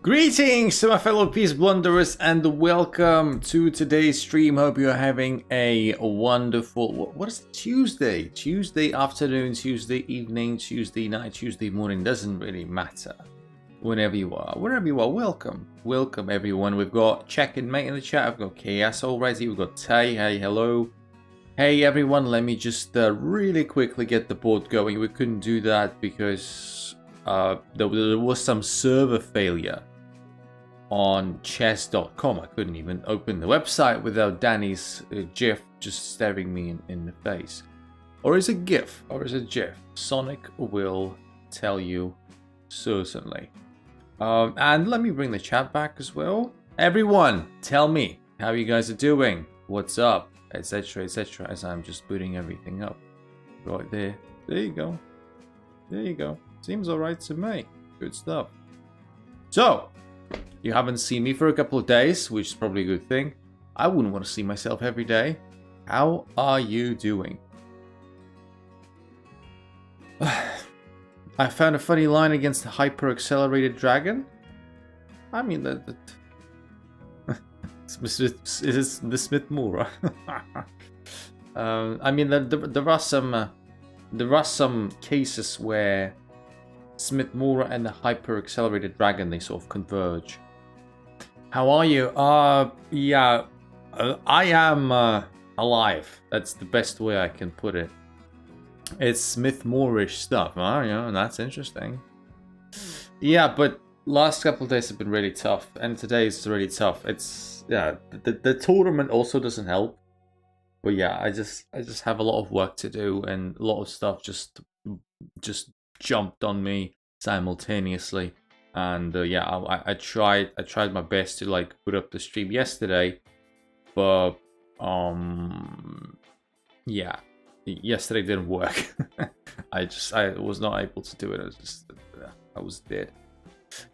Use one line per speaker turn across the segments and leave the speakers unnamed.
Greetings to my fellow peace blunderers and welcome to today's stream. Hope you're having a wonderful, what is it? Tuesday afternoon, Tuesday evening, Tuesday night, Tuesday morning, doesn't really matter. Wherever you are, welcome everyone. We've got Check and Mate in the chat, I've got Chaos already, we've got Tay, hey, hello. Hey everyone, let me just really quickly get the board going. We couldn't do that because there was some server failure on chess.com. I couldn't even open the website without Danny's GIF just staring me in the face. Or is it GIF? Or is it GIF? Sonic will tell you certainly. And let me bring the chat back as well. Everyone, tell me how you guys are doing. What's up? Etc. etc. As I'm just booting everything up. Right there. There you go. There you go. Seems alright to me. Good stuff. So, you haven't seen me for a couple of days, which is probably a good thing. I wouldn't want to see myself every day. How are you doing? I found a funny line against the hyper-accelerated dragon. I mean, is it the Smith-Mura? I mean, there are some cases where Smith-Mura and the hyper-accelerated dragon, they sort of converge. How are you? Yeah, I am alive. That's the best way I can put it. It's Smith-Mura-ish stuff, huh? Yeah, that's interesting. Yeah, but last couple of days have been really tough, and today is really tough. It's, yeah, the tournament also doesn't help. But yeah, I just have a lot of work to do, and a lot of stuff just jumped on me simultaneously. And yeah, I tried my best to like put up the stream yesterday, but yeah, yesterday didn't work. I was not able to do it. I was dead.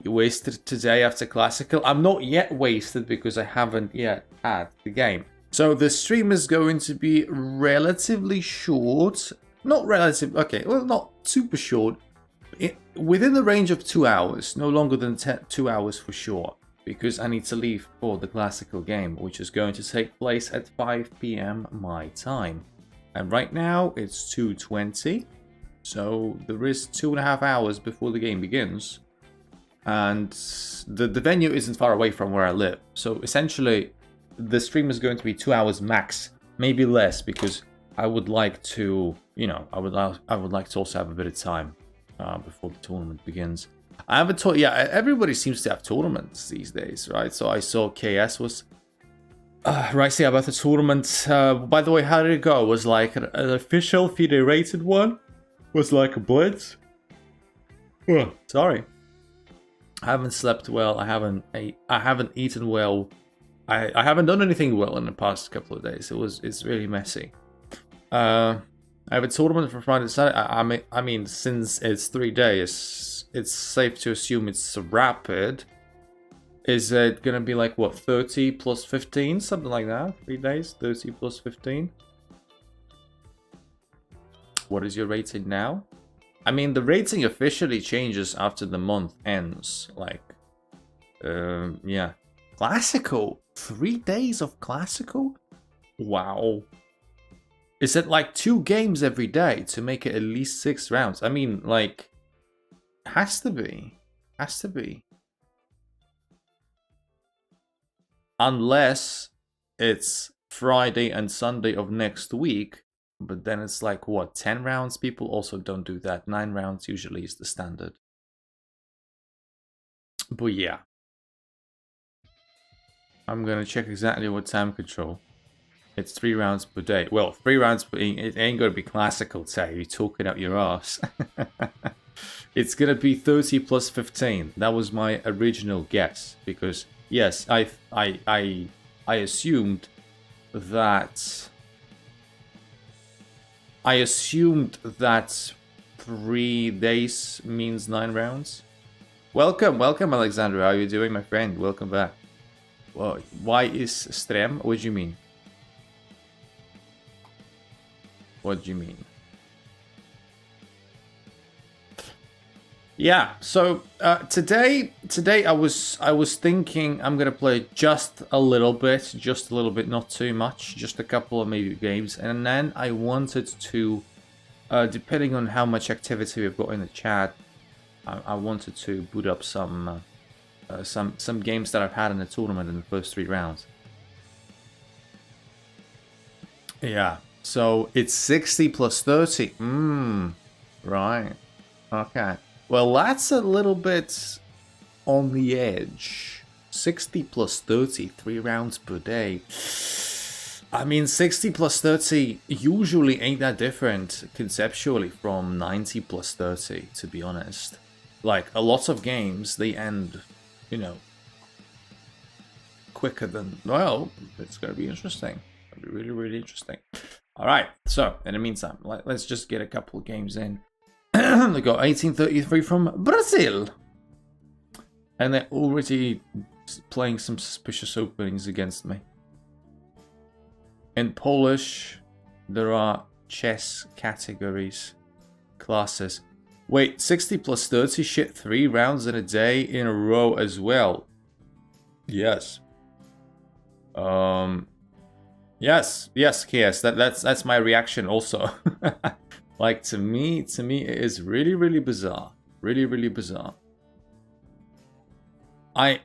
You wasted today after classical? I'm not yet wasted because I haven't yet had the game. So the stream is going to be relatively short. Not relative. Okay, well, not super short. Within the range of 2 hours, no longer than 2 hours for sure, because I need to leave for the classical game, which is going to take place at 5 PM my time. And right now it's 2:20, so there is 2.5 hours before the game begins. And the venue isn't far away from where I live, so essentially the stream is going to be 2 hours max, maybe less, because I would like to, you know, I would like to also have a bit of time before the tournament begins. I haven't told. Yeah, everybody seems to have tournaments these days, right? So I saw KS was right. See about the tournament. By the way, how did it go? Was like an official FIDE rated one? Was like a blitz? Oh, sorry, I haven't slept well. I haven't eaten well. I haven't done anything well in the past couple of days. It's really messy. I have a tournament for Friday and Saturday. I mean, since it's 3 days, it's safe to assume it's rapid. Is it gonna be like, what, 30 plus 15? Something like that? 3 days? 30 plus 15? What is your rating now? I mean, the rating officially changes after the month ends. Like, yeah. Classical? 3 days of classical? Wow. Is it like 2 games every day to make it at least 6 rounds? I mean, like, has to be. Has to be. Unless it's Friday and Sunday of next week, but then it's like, what, 10 rounds? People also don't do that. 9 rounds usually is the standard. But yeah. I'm gonna check exactly what time control. It's 3 rounds per day. Well, 3 rounds per day. It ain't gonna be classical, Tay. You're talking out your ass. It's gonna be 30 plus 15. That was my original guess because yes, I assumed that. I assumed that 3 days means 9 rounds. Welcome, Alexandra. How are you doing, my friend? Welcome back. Well, why is strem? What do you mean? What do you mean? Yeah, so today I was thinking I'm gonna play just a little bit, not too much, just a couple of maybe games, and then I wanted to, depending on how much activity we've got in the chat, I wanted to boot up some games that I've had in the tournament in the first 3 rounds. Yeah, so it's 60 plus 30. Right. Okay. Well, that's a little bit on the edge. 60 plus 30, 3 rounds per day. I mean, 60 plus 30 usually ain't that different conceptually from 90 plus 30, to be honest. Like, a lot of games, they end, you know, quicker than... Well, it's going to be interesting. It'll be really, really interesting. All right, so, in the meantime, let's just get a couple of games in. They got 1833 from Brazil. And they're already playing some suspicious openings against me. In Polish, there are chess categories, classes. Wait, 60 plus 30 shit 3 rounds in a day in a row as well. Yes. Yes, that's my reaction also. Like, to me, it is really, really bizarre. Really, really bizarre. I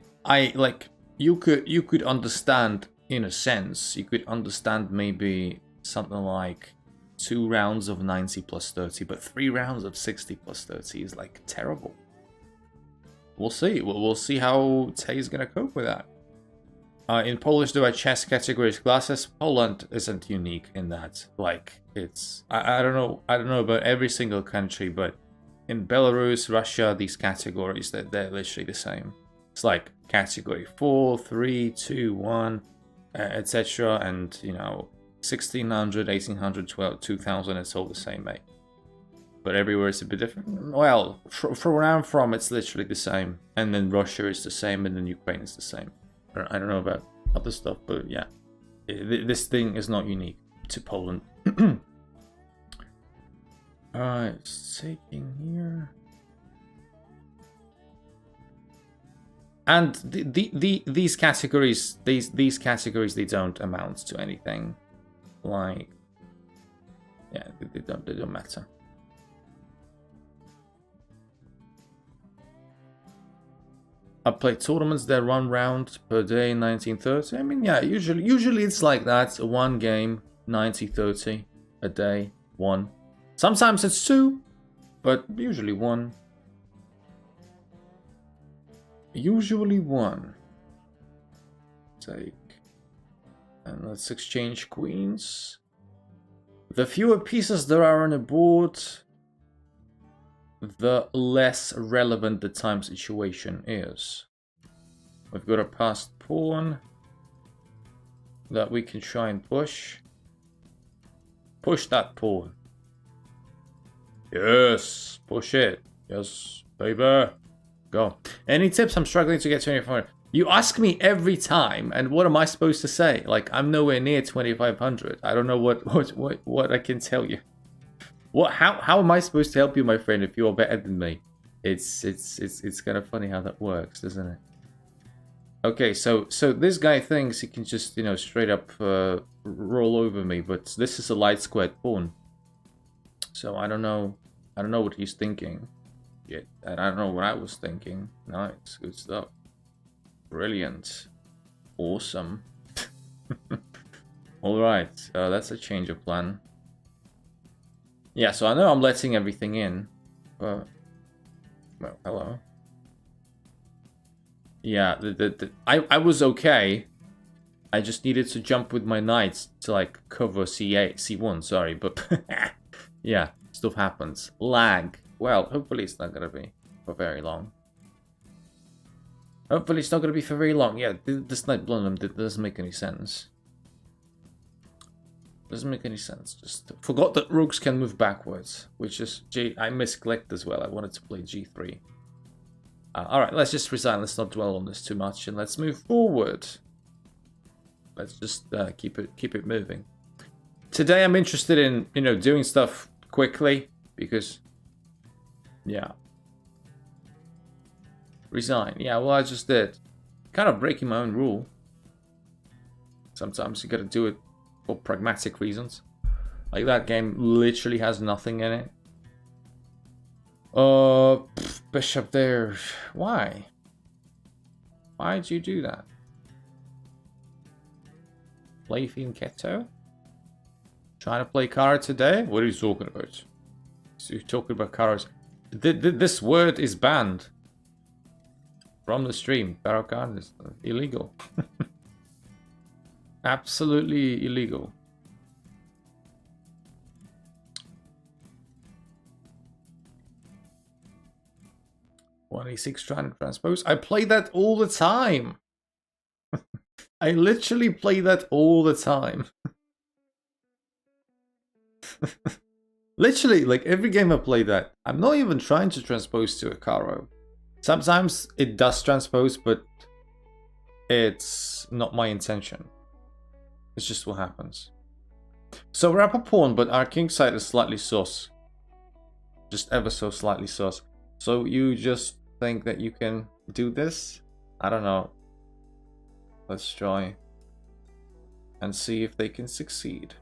like, you could understand, in a sense, you could understand maybe something like 2 rounds of 90 plus 30, but 3 rounds of 60 plus 30 is, like, terrible. We'll see. We'll see how Tay's gonna cope with that. In Polish, there are chess categories classes. Poland isn't unique in that. Like, it's... I don't know about every single country, but in Belarus, Russia, these categories, they're literally the same. It's like category 4, 3, 2, 1, etc. And, you know, 1600, 1800, 12, 2000, it's all the same, mate. But everywhere it's a bit different. Well, from where I'm from, it's literally the same. And then Russia is the same, and then Ukraine is the same. I don't know about other stuff, but yeah. This thing is not unique to Poland. Alright, it's taking here. And these categories, these categories, they don't amount to anything. Like, yeah, they don't matter. I play tournaments that run round per day, 1930. I mean, yeah, usually it's like that. 1 game, 90-30 a day, 1. Sometimes it's 2, but usually 1. Usually 1. Take. And let's exchange queens. The fewer pieces there are on a board, the less relevant the time situation is. We've got a passed pawn that we can try and push. Push that pawn. Yes, push it. Yes, baby. Go. Any tips? I'm struggling to get 2500. You ask me every time, and what am I supposed to say? Like, I'm nowhere near 2500. I don't know what I can tell you. What? How am I supposed to help you, my friend, if you're better than me? It's kind of funny how that works, doesn't it? Okay, so this guy thinks he can just, you know, straight up roll over me, but this is a light squared pawn. So I don't know what he's thinking yet, and I don't know what I was thinking. Nice, good stuff. Brilliant, awesome. All right, that's a change of plan. Yeah, so I know I'm letting everything in, but... Well, hello. Yeah, I was okay. I just needed to jump with my knights to, like, cover C8, C1, sorry, but... yeah, stuff happens. Lag. Well, hopefully it's not gonna be for very long. Hopefully it's not gonna be for very long. Yeah, this knight blundered doesn't make any sense. Doesn't make any sense. Just forgot that rooks can move backwards, which is I misclicked as well. I wanted to play G3. All right, let's just resign. Let's not dwell on this too much, and let's move forward. Let's just keep it moving. Today, I'm interested in doing stuff quickly because, yeah, Resign. Yeah, well, I just did. Kind of breaking my own rule. Sometimes you gotta do it for pragmatic reasons. Like that game literally has nothing in it. Bishop there. Why? Why'd you do that? Play Fianchetto? Trying to play Cara today? What are you talking about? So you're talking about Caras. This word is banned from the stream. Barokan is illegal. Absolutely illegal. (186) trying to transpose. I play that all the time. I literally play that all the time. Literally, like every game I play that. I'm not even trying to transpose to a Caro. Sometimes it does transpose, but it's not my intention. It's just what happens. So we're up a pawn, but our king side is slightly sus. Just ever so slightly sus. So you just think that you can do this? I don't know. Let's try and see if they can succeed.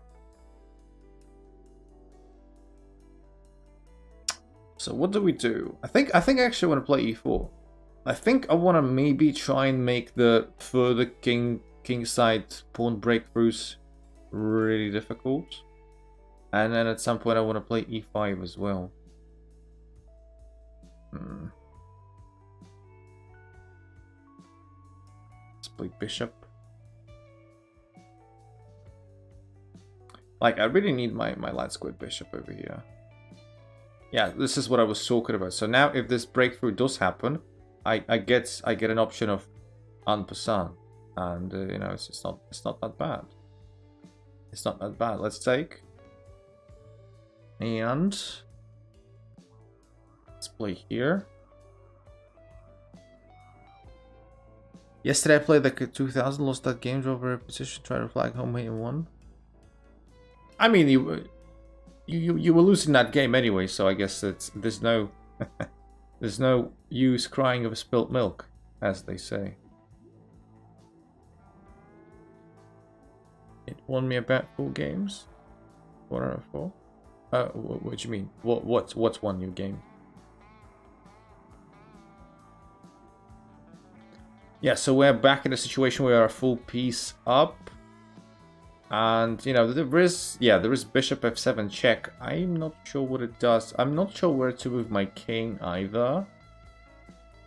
So what do we do? I think I actually want to play e4. I think I want to maybe try and make the further king side pawn breakthroughs really difficult. And then at some point I want to play e5 as well. Let's play bishop. Like, I really need my light squared bishop over here. Yeah, this is what I was talking about. So now if this breakthrough does happen, I get an option of en passant. And you know, it's not that bad. It's not that bad. Let's take. And let's play here. Yesterday I played like a 2000, lost that game over a position, tried to flag home and won. I mean, you were losing that game anyway, so I guess there's no there's no use crying over spilt milk, as they say. It won me about 4 games. 4 out of 4. What do you mean? What's won your game? Yeah, so we're back in a situation where we are a full piece up. And, you know, there is bishop f7 check. I'm not sure what it does. I'm not sure where to move my king either.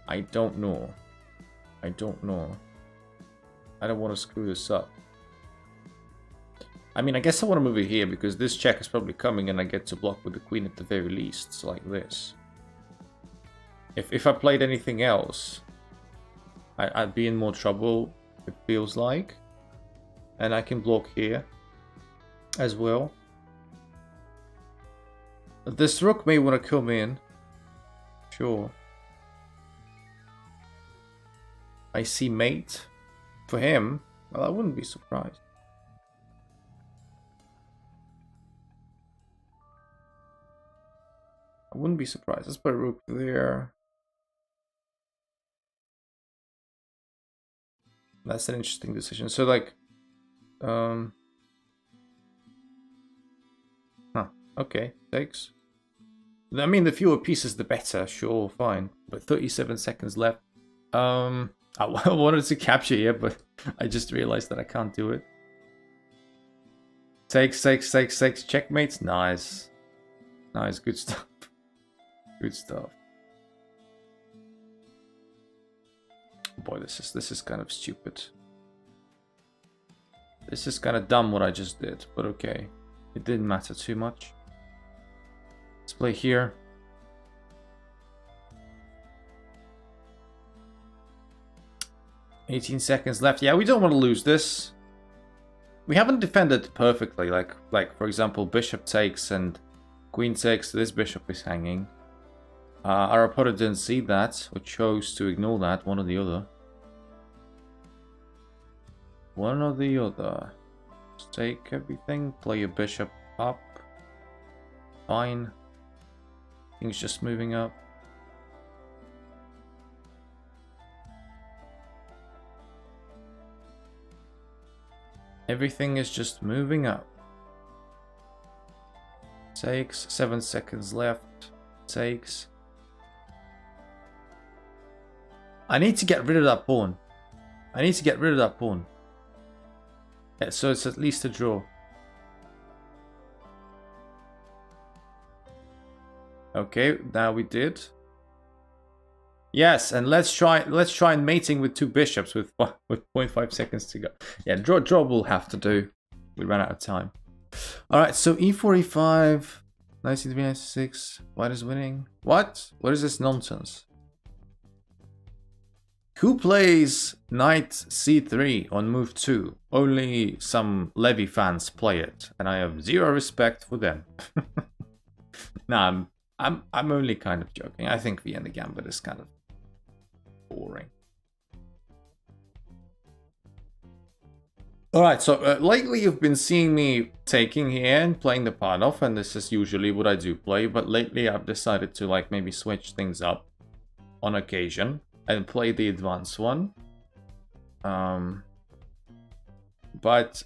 I don't know. I don't want to screw this up. I mean, I guess I want to move it here because this check is probably coming and I get to block with the queen at the very least. It's like this. If I played anything else, I'd be in more trouble, it feels like. And I can block here as well. This rook may want to come in. Sure. I see mate. For him, well, I wouldn't be surprised. I wouldn't be surprised. Let's put a rook there. That's an interesting decision. So like, okay, takes. I mean, the fewer pieces, the better. Sure, fine. But 37 seconds left. I wanted to capture here, but I just realized that I can't do it. Takes. Checkmates. Nice. Nice. Good stuff. Good stuff. Boy, this is kind of stupid. This is kind of dumb what I just did, but okay. It didn't matter too much. Let's play here. $18 seconds left. Yeah, we don't want to lose this. We haven't defended perfectly. Like for example, bishop takes and queen takes. This bishop is hanging. Our opponent didn't see that, or chose to ignore that, one or the other. One or the other. Just take everything, play your bishop up. Fine. Things just moving up. Everything is just moving up. Takes 7 seconds left. Takes. I need to get rid of that pawn. I need to get rid of that pawn. Yeah, so it's at least a draw. Okay, now we did. Yes, and let's try mating with 2 bishops with 0.5 seconds to go. Yeah, draw will have to do. We ran out of time. All right, so e4, e5, knight c3, knight c6. White is winning. What? What is this nonsense? Who plays knight c3 on move 2? Only some Levy fans play it, and I have zero respect for them. Nah, I'm only kind of joking. I think Vienna Gambit is kind of boring. Alright, so lately you've been seeing me taking here and playing the pawn off, and this is usually what I do play, but lately I've decided to like maybe switch things up on occasion and play the advanced one. But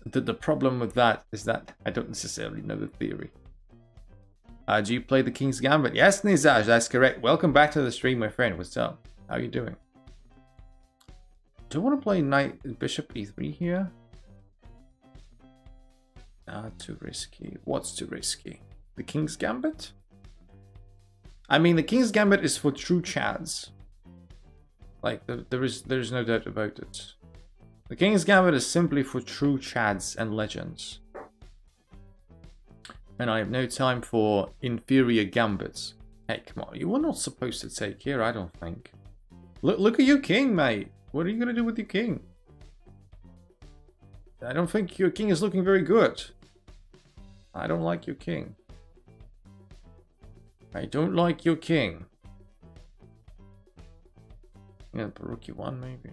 the problem with that is that I don't necessarily know the theory. Do you play the King's Gambit? Yes, Nizaj, that's correct. Welcome back to the stream, my friend. What's up? How are you doing? Do I want to play knight bishop e3 here? Too risky. What's too risky? The King's Gambit? I mean, the King's Gambit is for true chads. Like, there's no doubt about it. The King's Gambit is simply for true chads and legends. And I have no time for inferior gambits. Hey, come on. You were not supposed to take here, I don't think. Look at your king, mate. What are you going to do with your king? I don't think your king is looking very good. I don't like your king. I don't like your king. Yeah, Baruki 1 maybe.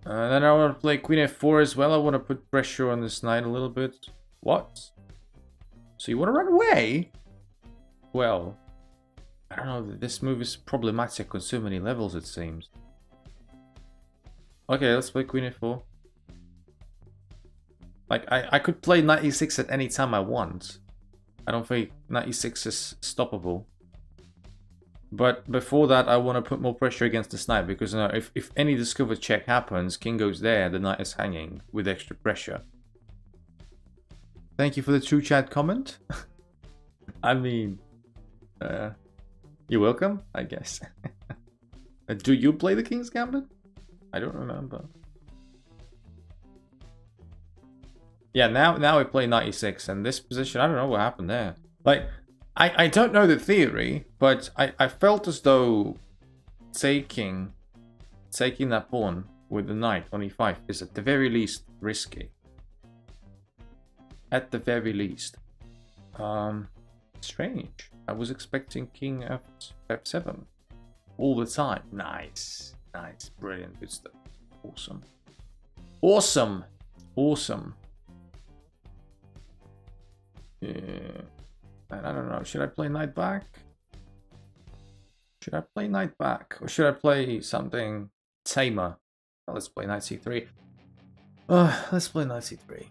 Then I want to play Queen F4 as well. I want to put pressure on this knight a little bit. What? So you want to run away? Well, I don't know. This move is problematic on so many levels, it seems. Okay, let's play Queen F4. Like, I could play Knight E6 at any time I want. I don't think Knight E6 is stoppable. But before that, I want to put more pressure against this knight, because if any discovered check happens, king goes there, the knight is hanging with extra pressure. Thank you for the true chat comment. I mean, you're welcome, I guess. Do you play the King's Gambit? I don't remember. Yeah, now we play knight e6, and this position, I don't know what happened there. Like, I don't know the theory, but I felt as though taking that pawn with the knight on e5 is at the very least risky. At the very least. Strange. I was expecting king f7 all the time. Nice. Nice. Brilliant. Good stuff. Awesome. Awesome. Awesome. Yeah. I don't know. Should I play knight back? Should I play knight back? Or should I play something tamer? Oh, let's play knight c3. Let's play knight c3.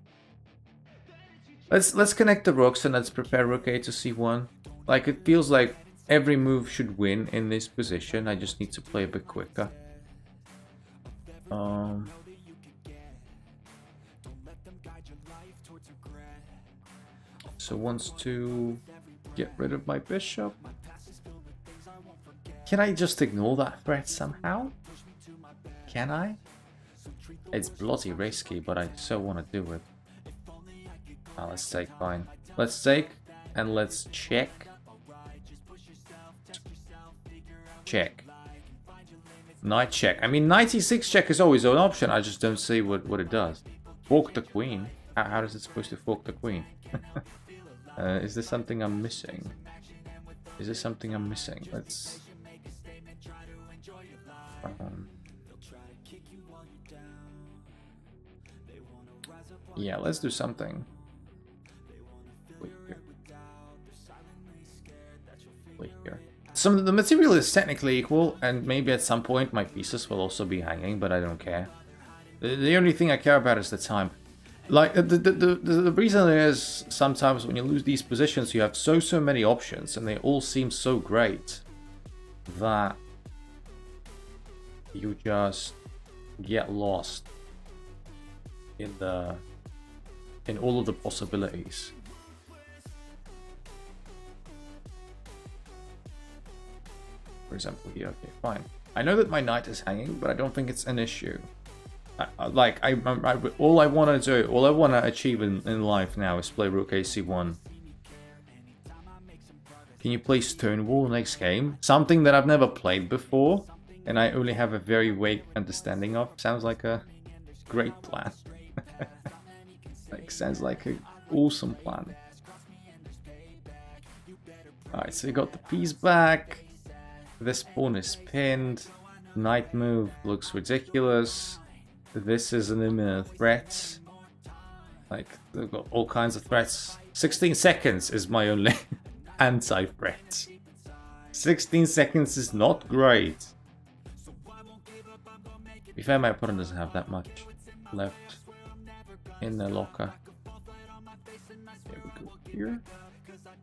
Let's connect the rooks and let's prepare rook a to c1. Like, it feels like every move should win in this position. I just need to play a bit quicker. So wants to get rid of my bishop. Can I just ignore that threat somehow? Can I? It's bloody risky, but I so want to do it. Let's take, fine. Let's take and let's check. Check. Knight check. I mean, knight e6 check is always an option. I just don't see what it does. Fork the queen. How is it supposed to fork the queen? Is there something I'm missing? Is there something I'm missing? Let's... yeah, let's do something. Wait here. Wait here. some of the material is technically equal, and maybe at some point my pieces will also be hanging, but I don't care. The only thing I care about is the time. Like, the reason is sometimes when you lose these positions, you have so many options, and they all seem so great that you just get lost in all of the possibilities. For example, here, okay, fine. I know that my knight is hanging, but I don't think it's an issue. All I want to do, all I want to achieve in life now is play Rook AC1. Can you play Stonewall next game? Something that I've never played before, and I only have a very vague understanding of. Sounds like a great plan. Like, sounds like an awesome plan. Alright, so we got the piece back. This pawn is pinned. Knight move looks ridiculous. This is an imminent threat. Like, they've got all kinds of threats. 16 seconds is my only anti-threat. 16 seconds is not great. To be fair, my opponent doesn't have that much left in the locker. Here we go here.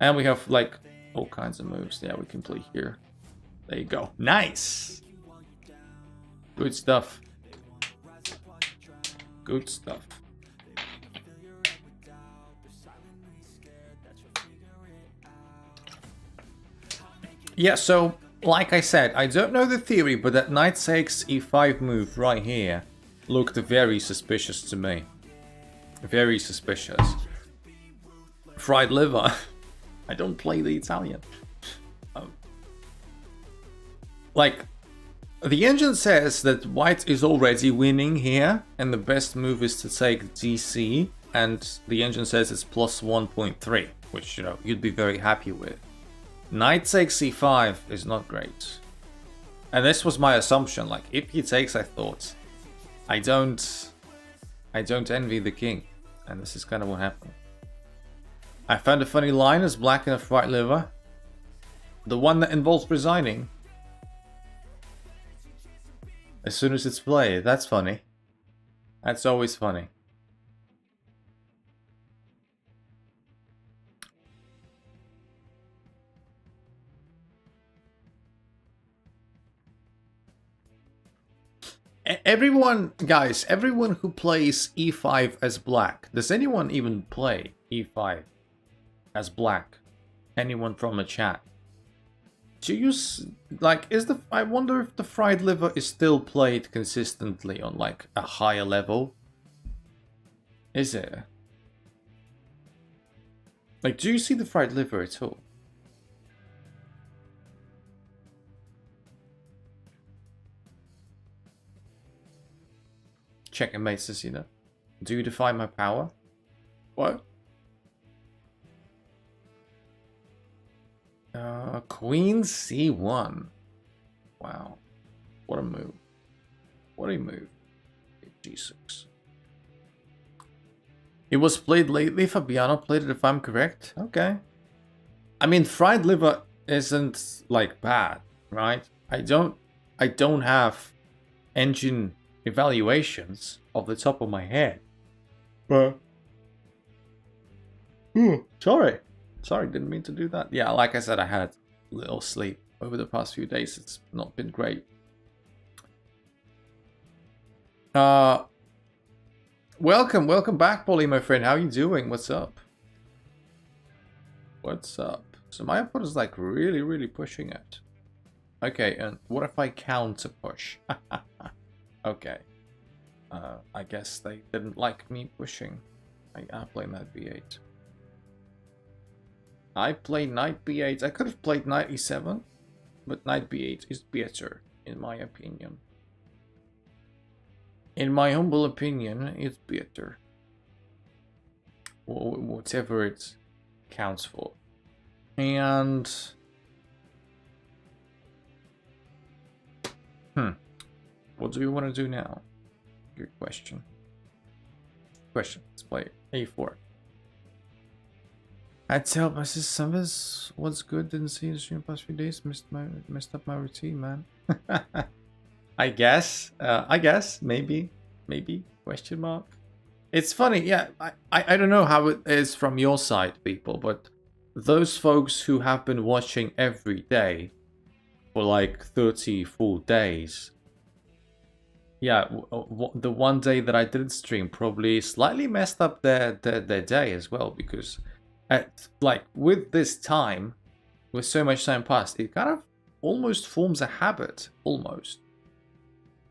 And we have, like, all kinds of moves. Yeah, we can play here. There you go. Nice! Good stuff. Good stuff. Yeah, so, like I said, I don't know the theory, but that knight takes e5 move right here looked very suspicious to me. Very suspicious. Fried liver. I don't play the Italian. Like, the engine says that white is already winning here, and the best move is to take DC, and the engine says it's plus 1.3, which, you know, you'd be very happy with. Knight takes c5 is not great. And this was my assumption, like, if he takes, I thought, I don't envy the king, and this is kind of what happened. I found a funny line as black in a fried liver. The one that involves resigning. As soon as it's played, that's funny. That's always funny. Everyone, guys, everyone who plays e5 as black, does anyone even play e5 as black? Anyone from the chat? Do you, like, I wonder if the fried liver is still played consistently on, like, a higher level? Is it? Like, do you see the fried liver at all? Checking bases, you know. Do you defy my power? What? Queen C1. Wow. What a move. What a move. G6. It was played lately. Fabiano played it, if I'm correct. Okay. I mean, fried liver isn't, like, bad, right? I don't have engine evaluations off the top of my head. But sorry, didn't mean to do that. Yeah, like I said, I had little sleep over the past few days. It's not been great. Welcome back, Polly, my friend. How you doing? What's up? What's up? So my opponent is, like, really pushing it. Okay, and what if I counter push? Okay. I guess they didn't like me pushing. I play knight b8. I played knight b8. I could have played knight e7, but knight b8 is better, in my opinion. In my humble opinion, it's better. Whatever it counts for. And what do we want to do now? Good question. Let's play a4. I tell my sister Summers what's good, didn't see the stream past few days, messed up my routine, man. I guess, maybe, question mark. It's funny, yeah, I don't know how it is from your side, people, but those folks who have been watching every day for like 30 full days, yeah, the one day that I didn't stream probably slightly messed up their day as well, because like with this time, with so much time passed, it kind of almost forms a habit, almost.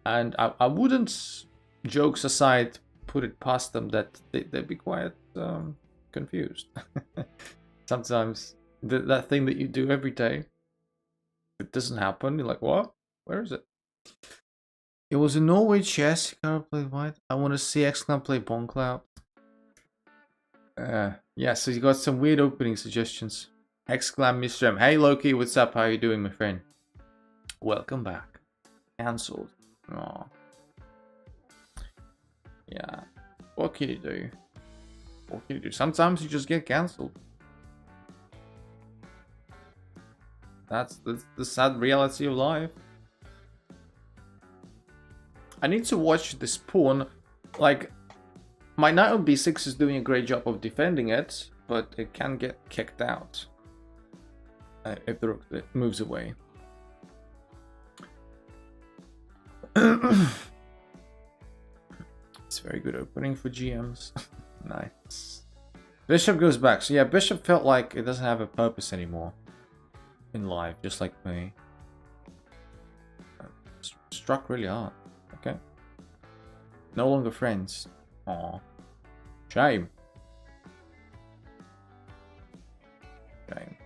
And I wouldn't, jokes aside, put it past them that they'd be quite confused. Sometimes that thing that you do every day, it doesn't happen. You're like, what? Where is it? It was in Norway chess. You gotta play white. I want to see Exclam play Boncloud. Yeah, so you got some weird opening suggestions. Exclam Mistrem. Hey Loki, what's up? How you doing, my friend? Welcome back. Cancelled. Aw. Yeah. What can you do? What can you do? Sometimes you just get cancelled. That's the sad reality of life. I need to watch this pawn. Like, my knight on b6 is doing a great job of defending it, but it can get kicked out if the rook moves away. It's very good opening for GMs. Nice. Bishop goes back. So yeah, Bishop felt like it doesn't have a purpose anymore in life, just like me. Struck really hard. Okay. No longer friends. Aw. Shame. Shame.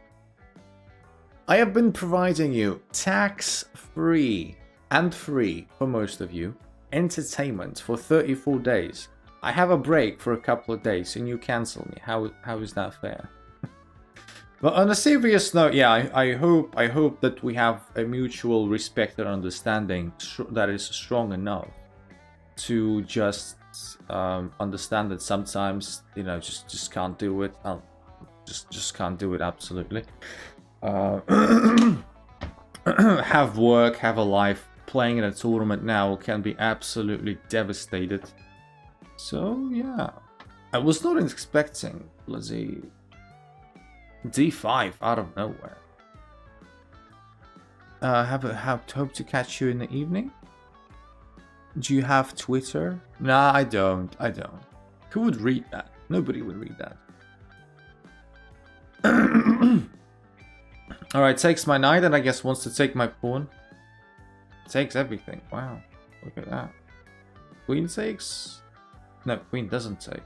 I have been providing you tax-free and free for most of you entertainment for 34 days. I have a break for a couple of days and you cancel me. How is that fair? But on a serious note, yeah, I hope that we have a mutual respect and understanding that is strong enough to just understand that sometimes, you know, just can't do it. Just can't do it, absolutely. Have work, have a life. Playing in a tournament now can be absolutely devastated. So yeah, I was not expecting, let's see, d5 out of nowhere. Hope to catch you in the evening. Do you have Twitter? Nah, I don't. Who would read that? Nobody would read that. Alright, takes my knight and I guess wants to take my pawn. Takes everything. Wow, look at that. Queen takes? No, queen doesn't take.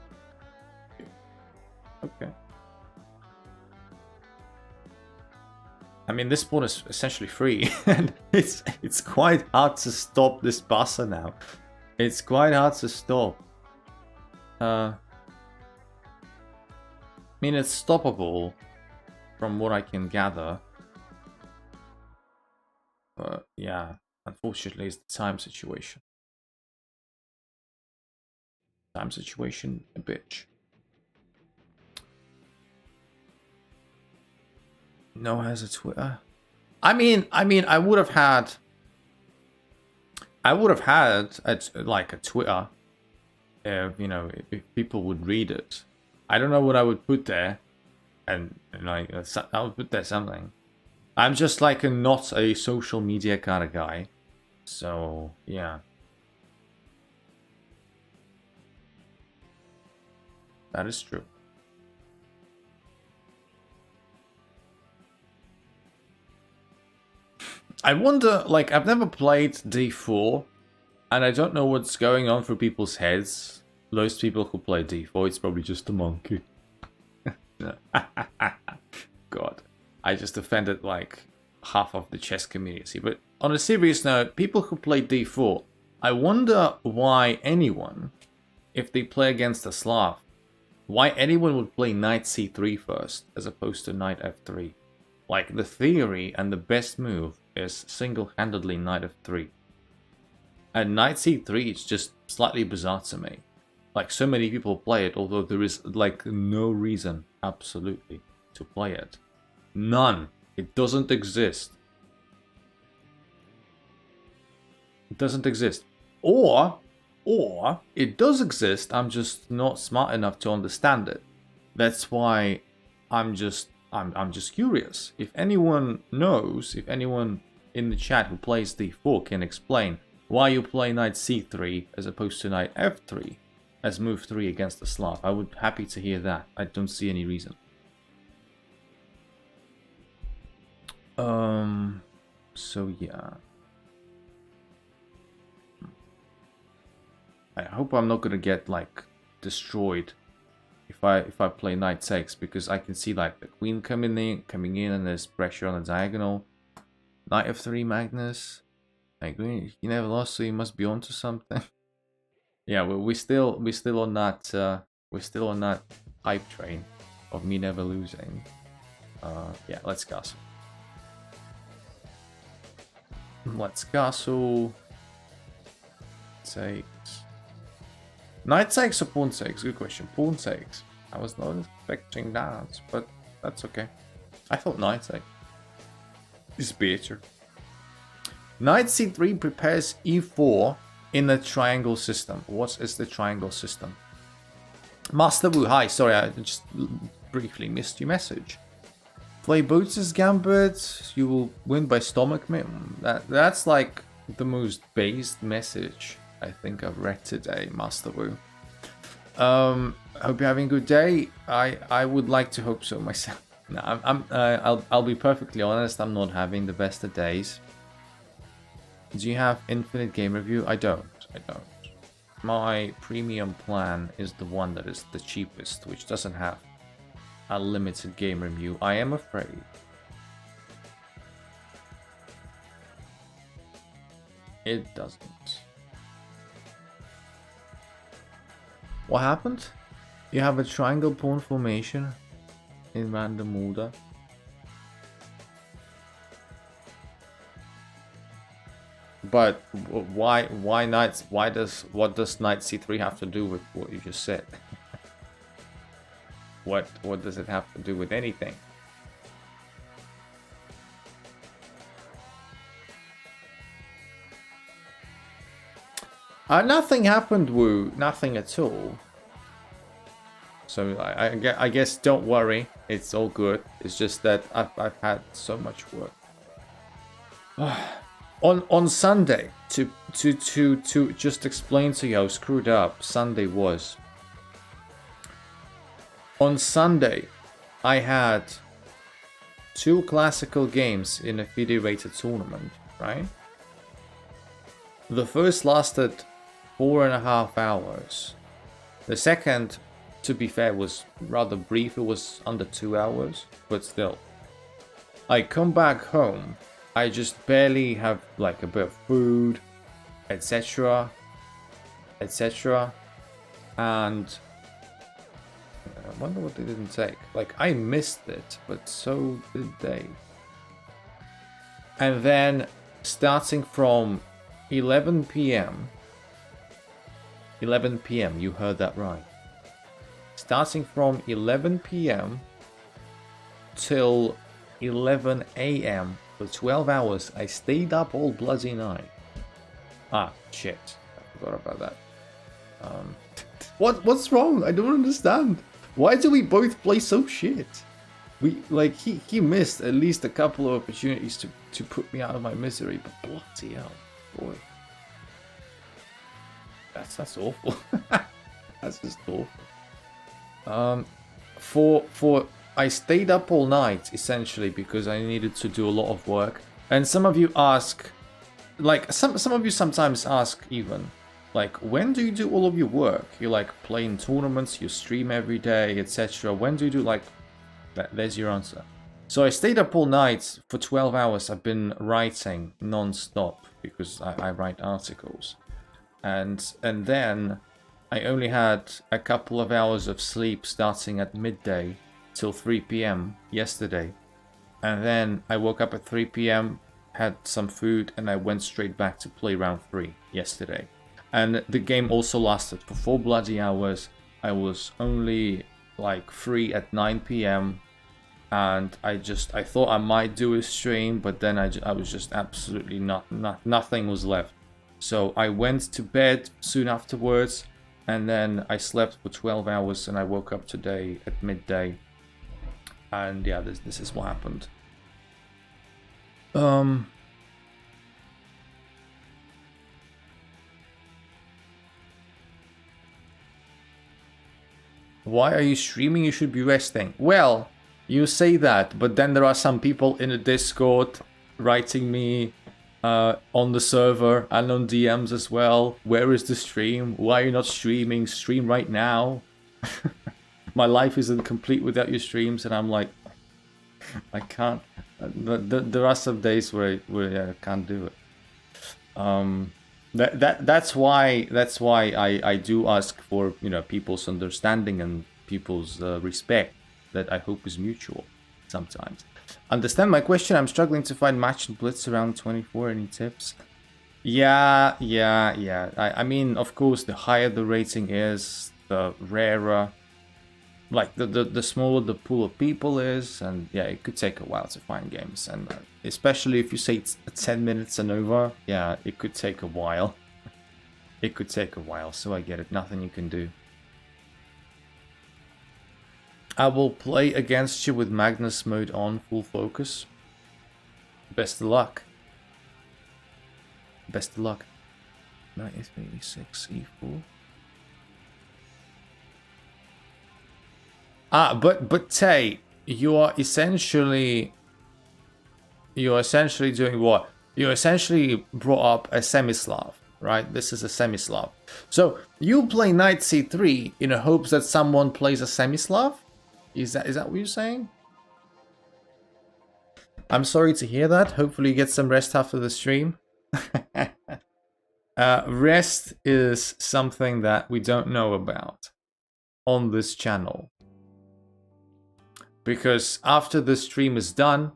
Okay. I mean, this pawn is essentially free, and it's quite hard to stop this bassa now. It's quite hard to stop. I mean, it's stoppable, from what I can gather. But yeah, unfortunately, it's the time situation. Time situation, a bitch. No has a Twitter. I mean, I would have had like a Twitter, if, you know, if people would read it. I don't know what I would put there, and like I would put there something. I'm just like not a social media kind of guy, so yeah. That is true. I wonder, like, I've never played D4, and I don't know what's going on through people's heads. Those people who play D4, it's probably just a monkey. God, I just offended, like, half of the chess community. But on a serious note, people who play D4, I wonder why anyone, if they play against a Slav, why anyone would play knight c3 first, as opposed to knight f3. Like, the theory and the best move is single-handedly knight f3. And knight c3 is just slightly bizarre to me. Like, so many people play it, although there is, like, no reason, absolutely, to play it. None. It doesn't exist. It doesn't exist. Or it does exist, I'm just not smart enough to understand it. That's why I'm just curious. If anyone knows, if anyone in the chat who plays d4 can explain why you play knight c3 as opposed to knight f3 as move 3 against the Slav, I would be happy to hear that. I don't see any reason. So yeah. I hope I'm not gonna get like destroyed if I play knight takes, because I can see like the queen coming in and there's pressure on the diagonal. Knight f3 Magnus. Like, you never lost, so you must be onto something. Yeah, well, we're still on that hype train of me never losing. Yeah, let's castle. Let's castle. Takes. Knight takes or pawn takes? Good question. Pawn takes. I was not expecting that, but that's okay. I thought knight takes is better. Knight c3 prepares e4 in the triangle system. What is the triangle system? Master Wu, hi. Sorry, I just briefly missed your message. Play Boots' Gambit. You will win by stomach. That's like the most based message I think I've read today, Master Wu. Hope you're having a good day. I would like to hope so myself. No, I'll be perfectly honest. I'm not having the best of days. Do you have infinite game review? I don't. My premium plan is the one that is the cheapest, which doesn't have a limited game review, I am afraid. It doesn't. What happened? You have a triangle pawn formation in random order. But why knights? What does knight c3 have to do with what you just said? What does it have to do with anything? Nothing happened, Wu. Nothing at all. So I guess don't worry. It's all good. It's just that I've had so much work. On Sunday, to just explain to you how screwed up Sunday was. On Sunday, I had 2 classical games in a FIDE-rated tournament, right? The first lasted 4.5 hours. The second, to be fair, was rather brief. It was under 2 hours, but still. I come back home. I just barely have like a bit of food, etc. etc. And I wonder what they didn't take. Like, I missed it, but so did they. And then starting from 11 p.m. 11 p.m. You heard that right. Starting from 11 p.m. till 11 a.m. for 12 hours, I stayed up all bloody night. Ah, shit. I forgot about that. What's wrong? I don't understand. Why do we both play so shit? He missed at least a couple of opportunities to put me out of my misery, but bloody hell, boy. That's awful. That's just awful. For I stayed up all night essentially because I needed to do a lot of work. And some of you ask, like some of you sometimes ask even, like, when do you do all of your work? You like play in tournaments, you stream every day, etc. When do you do like that? There's your answer. So I stayed up all night for 12 hours. I've been writing non-stop because I write articles. And then I only had a couple of hours of sleep starting at midday till 3 p.m. yesterday. And then I woke up at 3 p.m., had some food, and I went straight back to play round 3 yesterday. And the game also lasted for 4 bloody hours. I was only like free at 9 p.m. and I thought I might do a stream, but then I was just absolutely nothing was left. So I went to bed soon afterwards, and then I slept for 12 hours, and I woke up today at midday. And yeah, this is what happened. Why are you streaming? You should be resting. Well, you say that, but then there are some people in the Discord writing me on the server and on DMs as well. Where is the stream? Why are you not streaming? Stream right now. My life isn't complete without your streams, and I'm like, I can't. There are some days where I can't do it. That's why I do ask for, you know, people's understanding and people's respect that I hope is mutual sometimes. Understand my question? I'm struggling to find match and blitz around 24. Any tips? Yeah. I mean, of course, the higher the rating is, the rarer, like the smaller the pool of people is, and yeah, it could take a while to find games, and especially if you say it's 10 minutes and over, yeah, it could take a while. It could take a while, so I get it. Nothing you can do. I will play against you with Magnus mode on, full focus. Best of luck. Best of luck. 93, E4. But Tay, you're essentially doing what? You essentially brought up a semi-Slav, right? This is a semi-Slav. So you play knight c3 in hopes that someone plays a semi-Slav? Is that what you're saying? I'm sorry to hear that. Hopefully you get some rest after the stream. Rest is something that we don't know about on this channel. Because after the stream is done,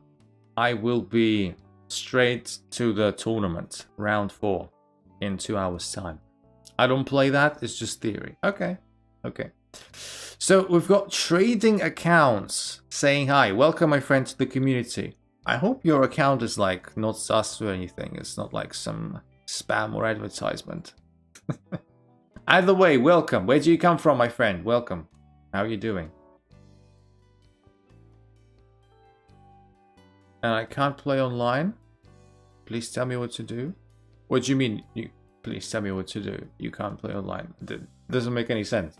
I will be straight to the tournament, round 4, in 2 hours' time. I don't play that, it's just theory. Okay. So we've got trading accounts saying hi. Welcome, my friend, to the community. I hope your account is like not sus or anything. It's not like some spam or advertisement. Either way, welcome. Where do you come from, my friend? Welcome. How are you doing? And I can't play online? Please tell me what to do. What do you mean? Please tell me what to do. You can't play online. That doesn't make any sense.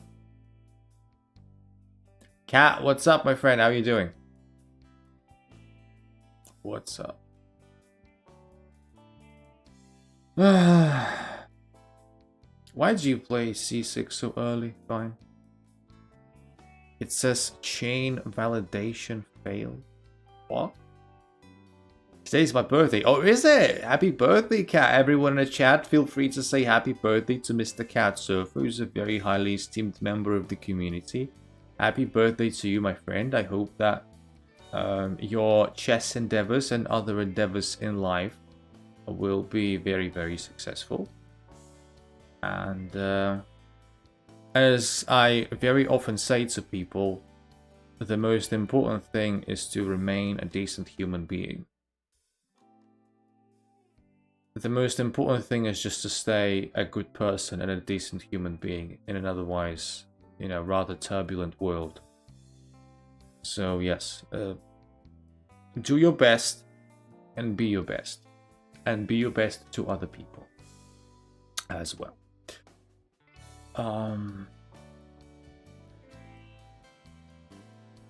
Cat, what's up, my friend? How are you doing? What's up? Why did you play c6 so early? Fine. It says chain validation failed. What? Today's my birthday. Oh, is it? Happy birthday, Cat. Everyone in the chat, feel free to say happy birthday to Mr. Cat Surfer, who's a very highly esteemed member of the community. Happy birthday to you, my friend. I hope that your chess endeavors and other endeavors in life will be very, very successful. And as I very often say to people, the most important thing is to remain a decent human being. The most important thing is just to stay a good person and a decent human being in an otherwise, you know, rather turbulent world. So yes, do your best and be your best. And be your best to other people as well.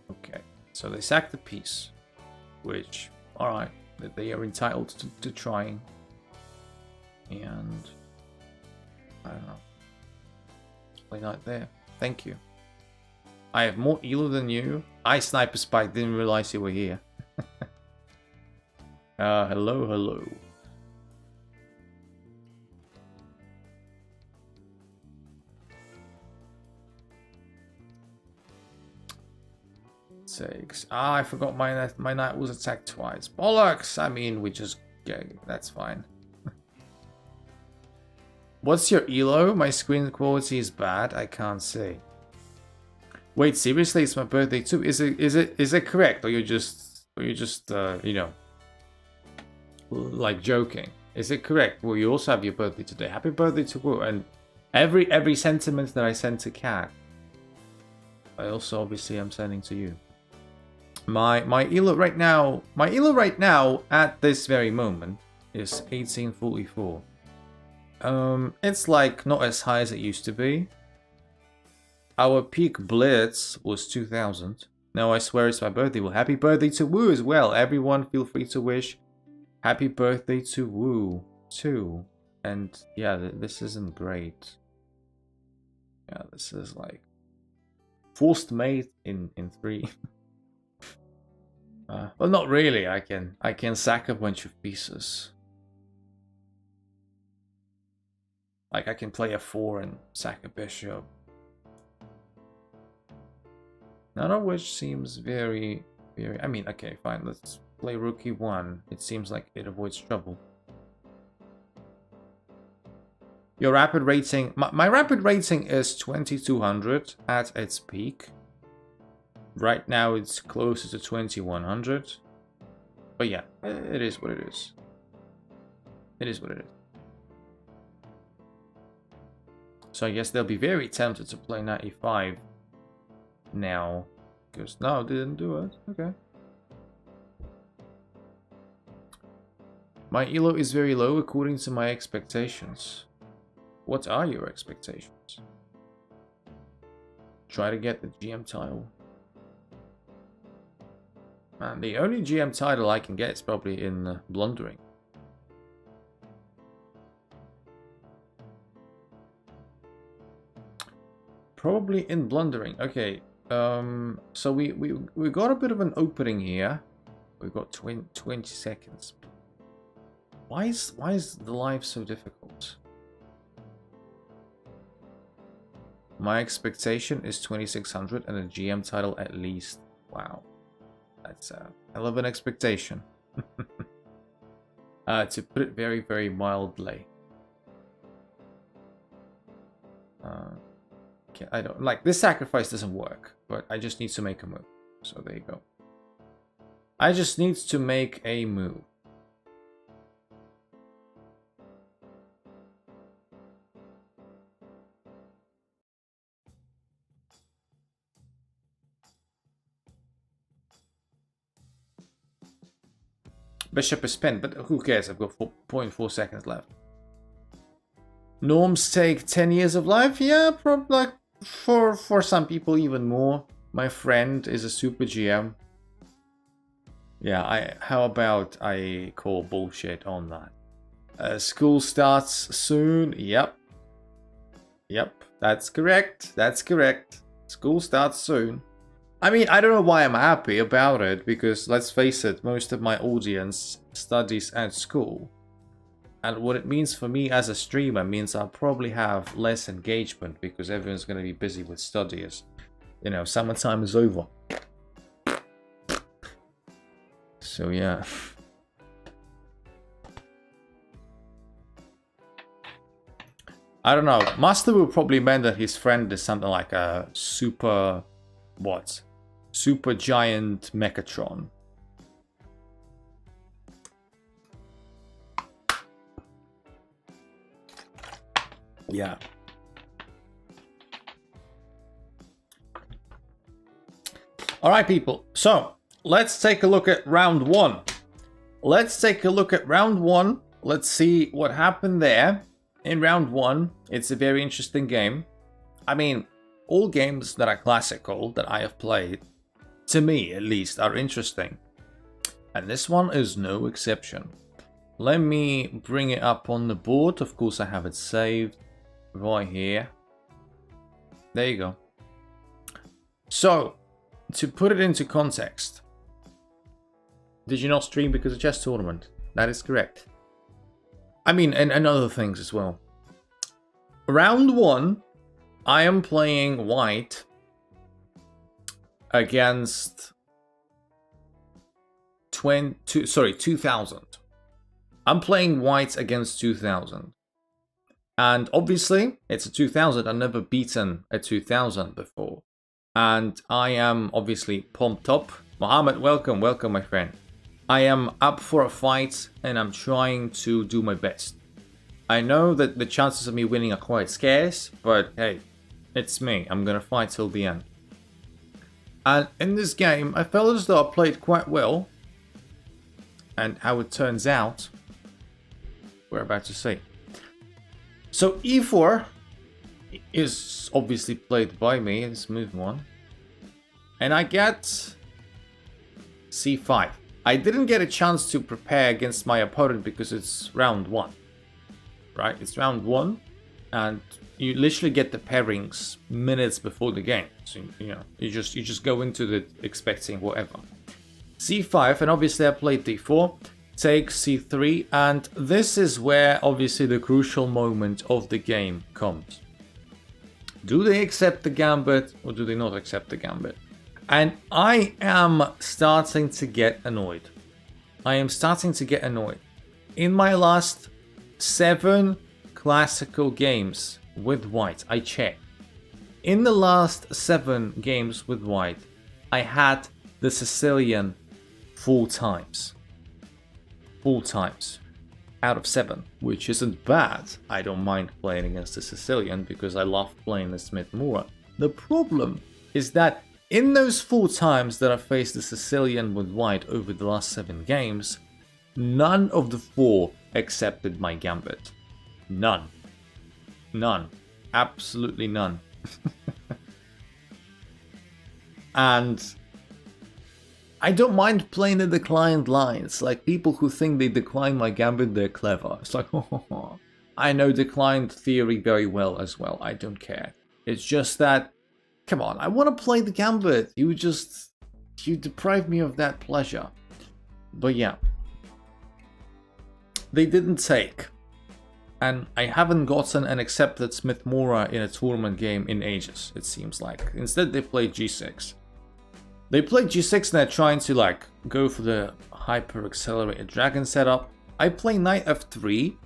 Okay, so they sacked the piece, which, alright, they are entitled to trying. And I don't know. Play knight there. Thank you. I have more elo than you. I Sniper Spike, didn't realize you were here. Hello. 6. Ah, I forgot my knight was attacked twice. Bollocks! I mean, we just... Yeah, that's fine. What's your elo? My screen quality is bad. I can't see. Wait, seriously, it's my birthday too. Is it correct, or you're just you know, like joking? Is it correct? Well, you also have your birthday today. Happy birthday to Wu. And every sentiment that I send to Cat, I also obviously am sending to you. My elo right now at this very moment is 1844. It's like not as high as it used to be. Our peak blitz was 2000. No, I swear it's my birthday. Well, happy birthday to Wu as well. Everyone feel free to wish happy birthday to Wu too. And yeah, this isn't great. Yeah, this is like forced mate in 3. Well, not really. I can sack a bunch of pieces. Like I can play a 4 and sack a bishop. None of which seems very. I mean, okay, fine. Let's play rook e1. It seems like it avoids trouble. Your rapid rating. My rapid rating is 2200 at its peak. Right now it's closer to 2100. But yeah, it is what it is. It is what it is. So I guess they'll be very tempted to play knight e5 now. Because no, didn't do it. Okay. My elo is very low according to my expectations. What are your expectations? Try to get the GM title. Man, the only GM title I can get is probably in blundering. Probably in blundering. Okay. So we got a bit of an opening here. We've got 20 seconds. Why is the life so difficult? My expectation is 2600 and a GM title at least. Wow. That's a hell of an expectation. To put it very, very mildly. Okay, I don't like this sacrifice doesn't work, but I just need to make a move. So there you go. I just need to make a move. Bishop is pinned, but who cares? I've got 4.4 seconds left. Norms take 10 years of life? Yeah, probably like for some people even more. My friend is a super GM. Yeah, how about I call bullshit on that? School starts soon. Yep. Yep, that's correct. That's correct. School starts soon. I mean, I don't know why I'm happy about it, because let's face it, most of my audience studies at school. And what it means for me as a streamer means I'll probably have less engagement because everyone's going to be busy with studies. You know, summertime is over. So yeah. I don't know. Master will probably mean that his friend is something like a super... what? Super giant Mechatron. Yeah. All right, people. So let's take a look at round one. Let's take a look at round one. Let's see what happened there. In round one, it's a very interesting game. I mean, all games that are classical that I have played, to me at least, are interesting. And this one is no exception. Let me bring it up on the board. Of course, I have it saved right here. There you go. So, to put it into context, did you not stream because of chess tournament? That is correct. I mean, and other things as well. Round one, I am playing white against 2000. I'm playing white against 2000. And obviously, it's a 2000. I've never beaten a 2000 before. and I am obviously pumped up. Mohammed, welcome, welcome, my friend. I am up for a fight, and I'm trying to do my best. I know that the chances of me winning are quite scarce, but hey, it's me. I'm gonna fight till the end. And in this game, I felt as though I played quite well. And how it turns out, we're about to see. So e4 is obviously played by me. Let's move on. And I get c5. I didn't get a chance to prepare against my opponent because it's round 1. Right? It's round 1. And you literally get the pairings minutes before the game. So, you just go into it expecting whatever. c5, and obviously I played d4, take c3, and this is where obviously the crucial moment of the game comes. Do they accept the gambit or do they not accept the gambit? And I am starting to get annoyed. In my last 7 classical games with white, I checked. In the last 7 games with white, I had the Sicilian 4 times. 4 times out of 7, which isn't bad. I don't mind playing against the Sicilian because I love playing the Smith Mura. The problem is that in those 4 times that I faced the Sicilian with white over the last 7 games, none of the 4 accepted my gambit. None. Absolutely none. And I don't mind playing the declined lines. Like, people who think they decline my gambit, they're clever. It's like, I know declined theory very well as well. I don't care. It's just that, come on, I want to play the gambit. You deprive me of that pleasure. But yeah, they didn't take. And I haven't gotten an accepted Smith Mura in a tournament game in ages, it seems like. Instead, they played g6. They played g6 and they're trying to go for the hyper accelerated dragon setup. I play knight f3.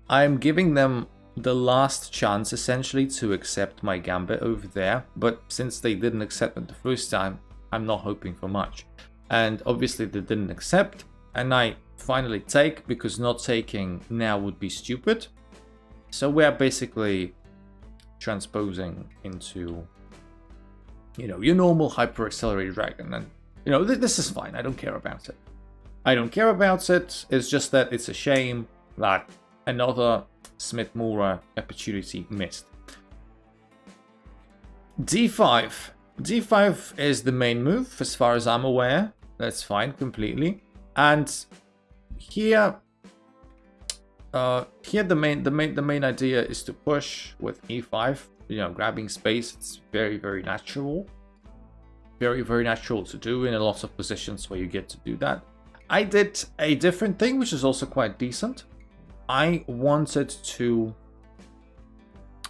I'm giving them the last chance essentially to accept my gambit over there. But since they didn't accept it the first time, I'm not hoping for much. And obviously they didn't accept. And I finally take, because not taking now would be stupid. So we're basically transposing into, your normal hyper accelerated dragon. And, this is fine. I don't care about it. It's just that it's a shame that another Smith Mura opportunity missed. d5. d5 is the main move as far as I'm aware. That's fine completely. And here the main idea is to push with e5. Grabbing space. It's very, very natural. Very, very natural to do in a lot of positions where you get to do that. I did a different thing, which is also quite decent. I wanted to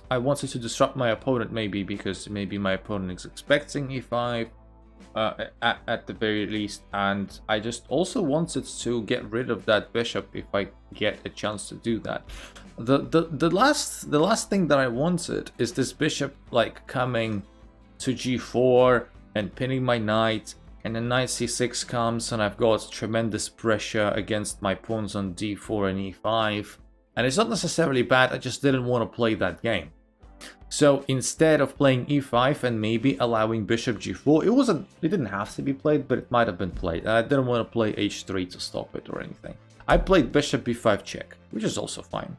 disrupt my opponent, maybe because maybe my opponent is expecting e5 at the very least, and I just also wanted to get rid of that bishop if I get a chance to do that. The last thing that I wanted is this bishop coming to g4 and pinning my knight, and then knight c6 comes and I've got tremendous pressure against my pawns on d4 and e5, and it's not necessarily bad. I just didn't want to play that game. So instead of playing e5 and maybe allowing bishop g4, it didn't have to be played, but it might have been played. I didn't want to play h3 to stop it or anything. I played bishop b5 check, which is also fine.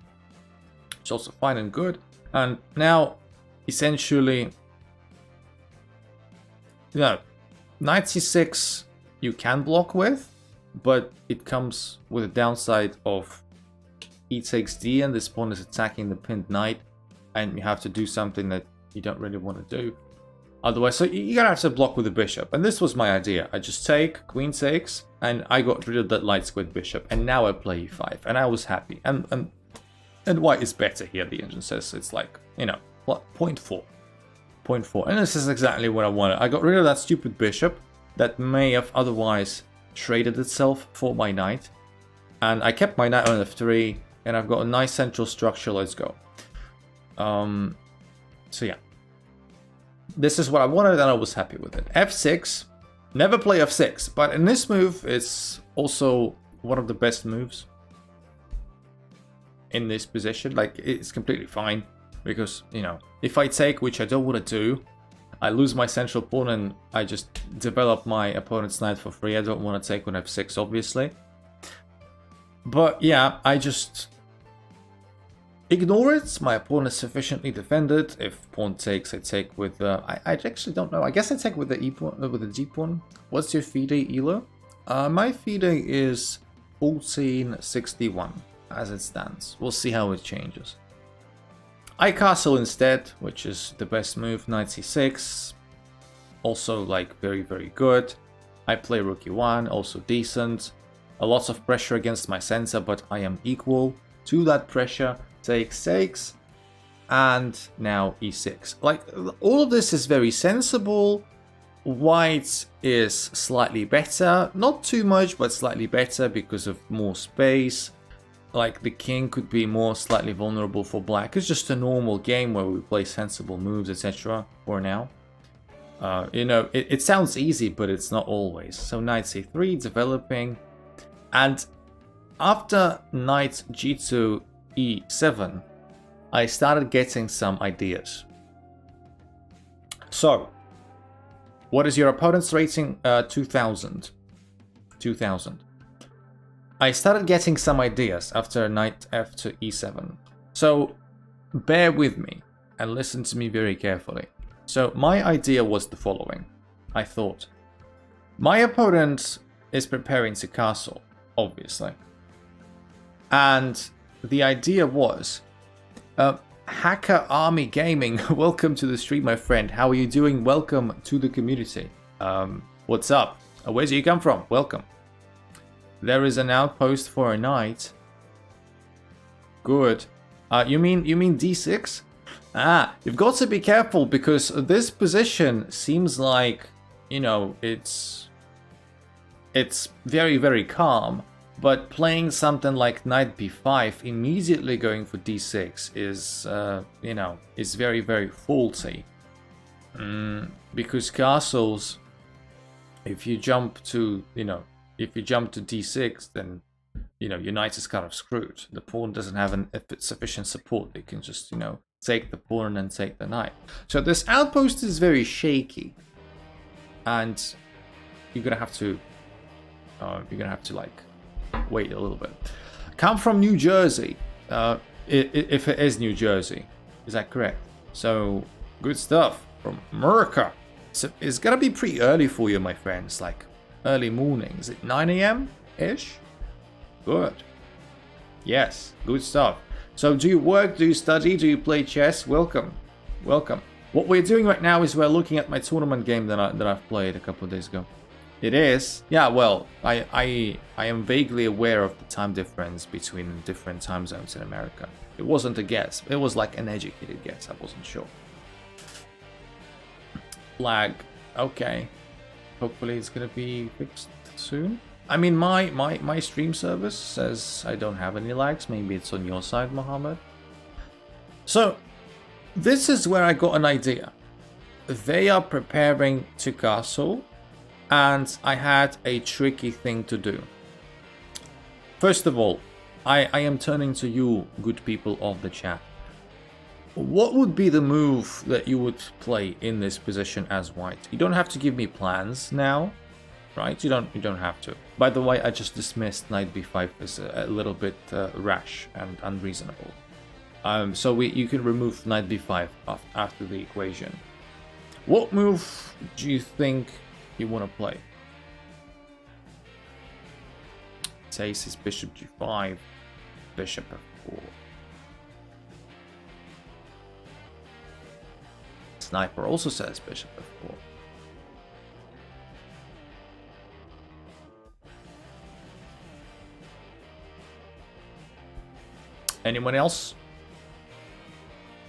It's also fine and good. And now, essentially, knight c6 you can block with, but it comes with a downside of e takes d, and this pawn is attacking the pinned knight, and you have to do something that you don't really want to do. Otherwise, so you're gonna have to block with the bishop. And this was my idea. I just take, queen takes, and I got rid of that light squared bishop. And now I play e5, and I was happy. And white is better here, the engine says. It's like, 0.4. 0.4. And this is exactly what I wanted. I got rid of that stupid bishop that may have otherwise traded itself for my knight. And I kept my knight on f3, and I've got a nice central structure. Let's go. So yeah. This is what I wanted and I was happy with it. F6. Never play F6, but in this move, it's also one of the best moves in this position. Like, it's completely fine because, you know, if I take, which I don't want to do, I lose my central pawn and I just develop my opponent's knight for free. I don't want to take on F6, obviously. But yeah, I just ignore it. My opponent is sufficiently defended. If pawn takes, I take with I actually don't know. I guess I take with the E pawn, with the G pawn. What's your FIDE, Elo? My FIDE is 1461 as it stands. We'll see how it changes. I castle instead, which is the best move. Knight c6, also like very good. I play rook e1, also decent. A lot of pressure against my center, but I am equal to that pressure. Takes, and now e6. Like, all of this is very sensible. White is slightly better, not too much, but slightly better because of more space. Like, the king could be more slightly vulnerable for black. It's just a normal game where we play sensible moves, etc. for now. You know, it sounds easy, but it's not always. So knight c3 developing, and after knight g2 e7, I started getting some ideas. So, what is your opponent's rating? 2000. 2000. I started getting some ideas after knight f to e7. So, bear with me and listen to me very carefully. So, my idea was the following. I thought, my opponent is preparing to castle, obviously. And the idea was, Hacker Army Gaming, welcome to the stream, my friend. How are you doing? Welcome to the community. What's up? Where do you come from? Welcome. There is an outpost for a knight. Good. You mean d6? Ah, you've got to be careful because this position seems like, you know, it's very calm. But playing something like knight b5, immediately going for d6 is, you know, is very faulty. Because castles, if you jump to, you know, if you jump to d6, then, you know, your knight is kind of screwed. The pawn doesn't have sufficient support. They can just, you know, take the pawn and take the knight. So this outpost is very shaky, and you're gonna have to like wait a little bit. Come from New Jersey. If it is New Jersey, is that correct? So good stuff from America. So it's gonna be pretty early for you, my friends. Like early morning. Is it 9 a.m. ish? Good. Yes, good stuff. So do you work? Do you study? Do you play chess? Welcome, welcome. What we're doing right now is we're looking at my tournament game that I've played a couple of days ago. It is? Yeah, well, I am vaguely aware of the time difference between different time zones in America. It wasn't a guess. It was like an educated guess. I wasn't sure. Lag. Okay. Hopefully it's gonna be fixed soon. I mean, my stream service says I don't have any lags. Maybe it's on your side, Mohammed. So, this is where I got an idea. They are preparing to castle, and I had a tricky thing to do. First of all, I am turning to you, good people of the chat. What would be the move that you would play in this position as white? You don't have to give me plans now, right? You don't have to. By the way, I just dismissed knight b5 as a little bit rash and unreasonable. So you can remove knight b5 after the equation. What move do you think you want to play? Ace is bishop g5, bishop f4. Sniper also says bishop f4. Anyone else?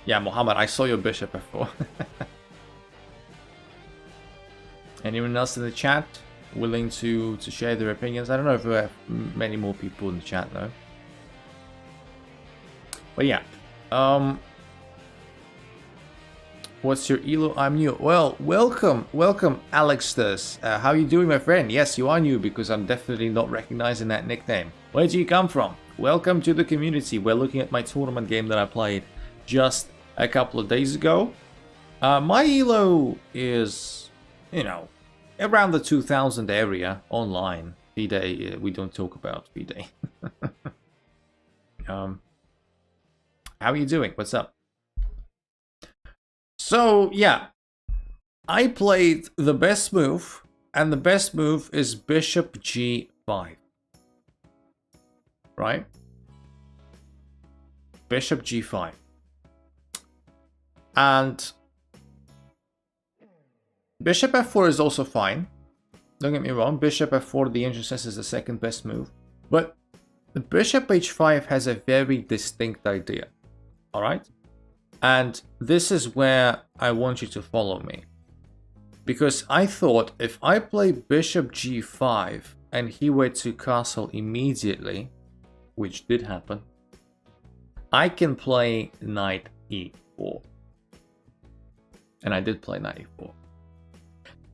Yeah, Mohammed, I saw your bishop f4. Anyone else in the chat willing to share their opinions? I don't know if we have many more people in the chat though. But yeah. What's your elo? I'm new. Well, welcome, Alextus. How you doing, my friend? Yes, you are new because I'm definitely not recognizing that nickname. Where do you come from? Welcome to the community. We're looking at my tournament game that I played just a couple of days ago. My elo is, you know, around the 2000 area online. V-Day, we don't talk about V-Day. How are you doing? What's up? So, yeah, I played the best move, and the best move is Bishop G5. Right? Bishop G5. And Bishop F4 is also fine. Don't get me wrong, Bishop F4, the ancient sense, is the second best move. But the Bishop H5 has a very distinct idea. Alright? And this is where I want you to follow me. Because I thought if I play Bishop G5 and he were to castle immediately, which did happen, I can play Knight E4. And I did play Knight E4.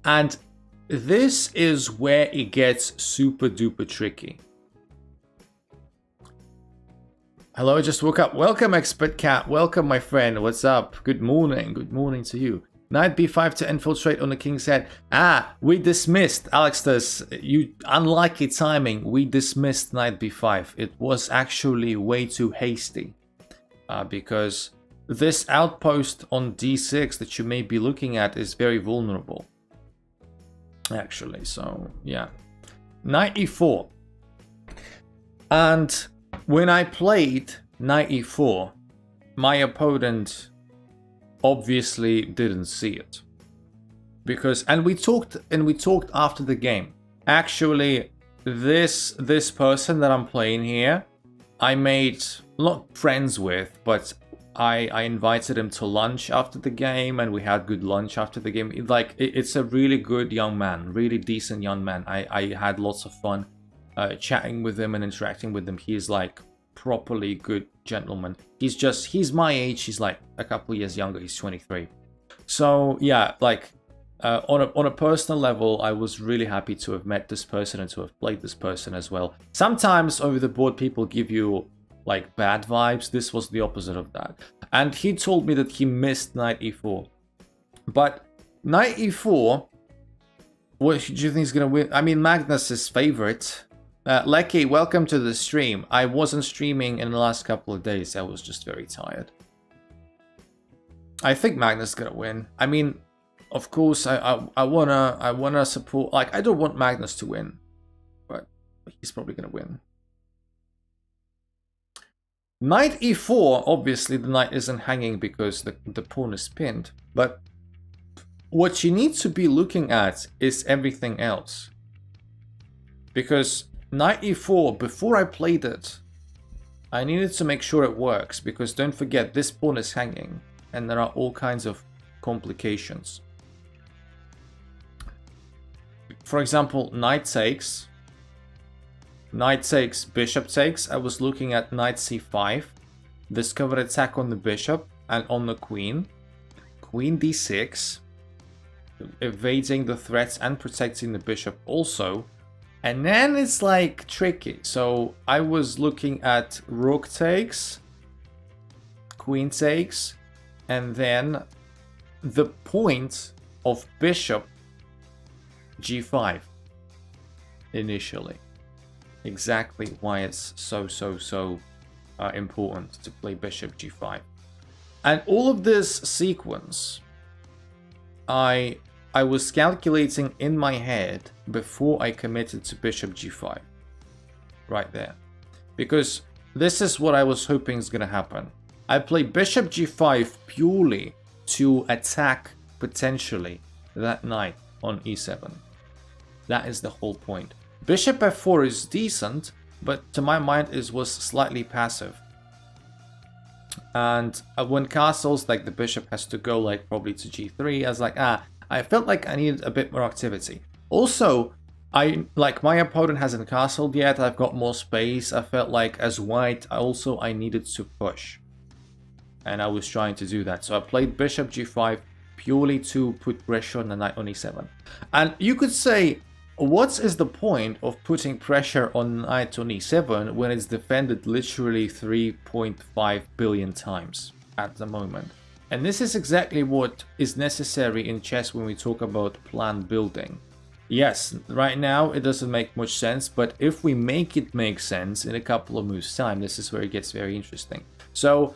And this is where it gets super duper tricky. Hello, I just woke up. Welcome, Expert Cat. Welcome, my friend. What's up? Good morning. Good morning to you. Knight B5 to infiltrate on the king's head. Ah, we dismissed. Alextus, you unlucky timing. We dismissed Knight B5. It was actually way too hasty. Because this outpost on D6 that you may be looking at is very vulnerable. Actually, so yeah. Knight E4. And when I played Knight E4, my opponent obviously didn't see it. Because and we talked after the game. Actually, this person that I'm playing here, I made not friends with, but I invited him to lunch after the game, and we had good lunch after the game. It's a really good young man, really decent young man. I had lots of fun chatting with him and interacting with him. He's like properly good gentleman. He's my age. He's like a couple years younger. He's 23. So yeah, like on a personal level, I was really happy to have met this person and to have played this person as well. Sometimes over the board, people give you like bad vibes. This was the opposite of that. And he told me that he missed Knight E4. But Knight E4, what do you think is going to win? I mean, Magnus's favorite. Lecky, welcome to the stream. I wasn't streaming in the last couple of days. I was just very tired. I think Magnus is going to win. I mean, of course, I wanna support. Like, I don't want Magnus to win, but he's probably going to win. Knight E4, obviously the knight isn't hanging because the pawn is pinned, but what you need to be looking at is everything else. Because Knight E4, before I played it, I needed to make sure it works, because don't forget, this pawn is hanging, and there are all kinds of complications. For example, knight takes, bishop takes. I was looking at knight c5, discovered attack on the bishop and on the queen, queen d6, evading the threats and protecting the bishop also. And then it's like tricky. So I was looking at rook takes, queen takes, and then the point of bishop g5 initially. Exactly why it's so important to play bishop g5. And all of this sequence I was calculating in my head before I committed to bishop g5. Right there. Because this is what I was hoping is going to happen. I play bishop g5 purely to attack, potentially, that knight on e7. That is the whole point. Bishop f4 is decent, but to my mind was slightly passive. And when castles, like the bishop has to go like probably to g3, I was like, I felt like I needed a bit more activity. Also, my opponent hasn't castled yet, I've got more space. I felt like as white, I needed to push. And I was trying to do that. So I played bishop g5 purely to put pressure on the knight on e7. And you could say, what is the point of putting pressure on knight on e7 when it's defended literally 3.5 billion times at the moment? And this is exactly what is necessary in chess when we talk about planned building. Yes, right now it doesn't make much sense, but if we make it make sense in a couple of moves time, this is where it gets very interesting. So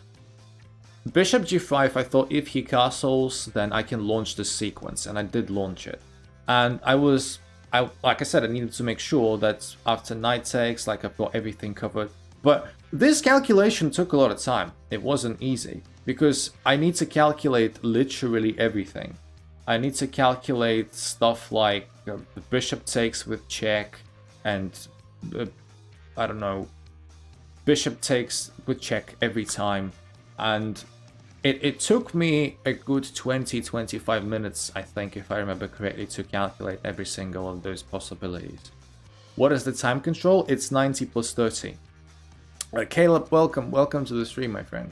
bishop g5, I thought if he castles, then I can launch this sequence, and I did launch it. And like I said, I needed to make sure that after knight takes, like I've got everything covered. But this calculation took a lot of time. It wasn't easy, because I need to calculate literally everything. I need to calculate stuff like the bishop takes with check, and I don't know, bishop takes with check every time. And it took me a good 20-25 minutes, I think, if I remember correctly, to calculate every single of those possibilities. What is the time control? It's 90 plus 30. Caleb, welcome to the stream, my friend.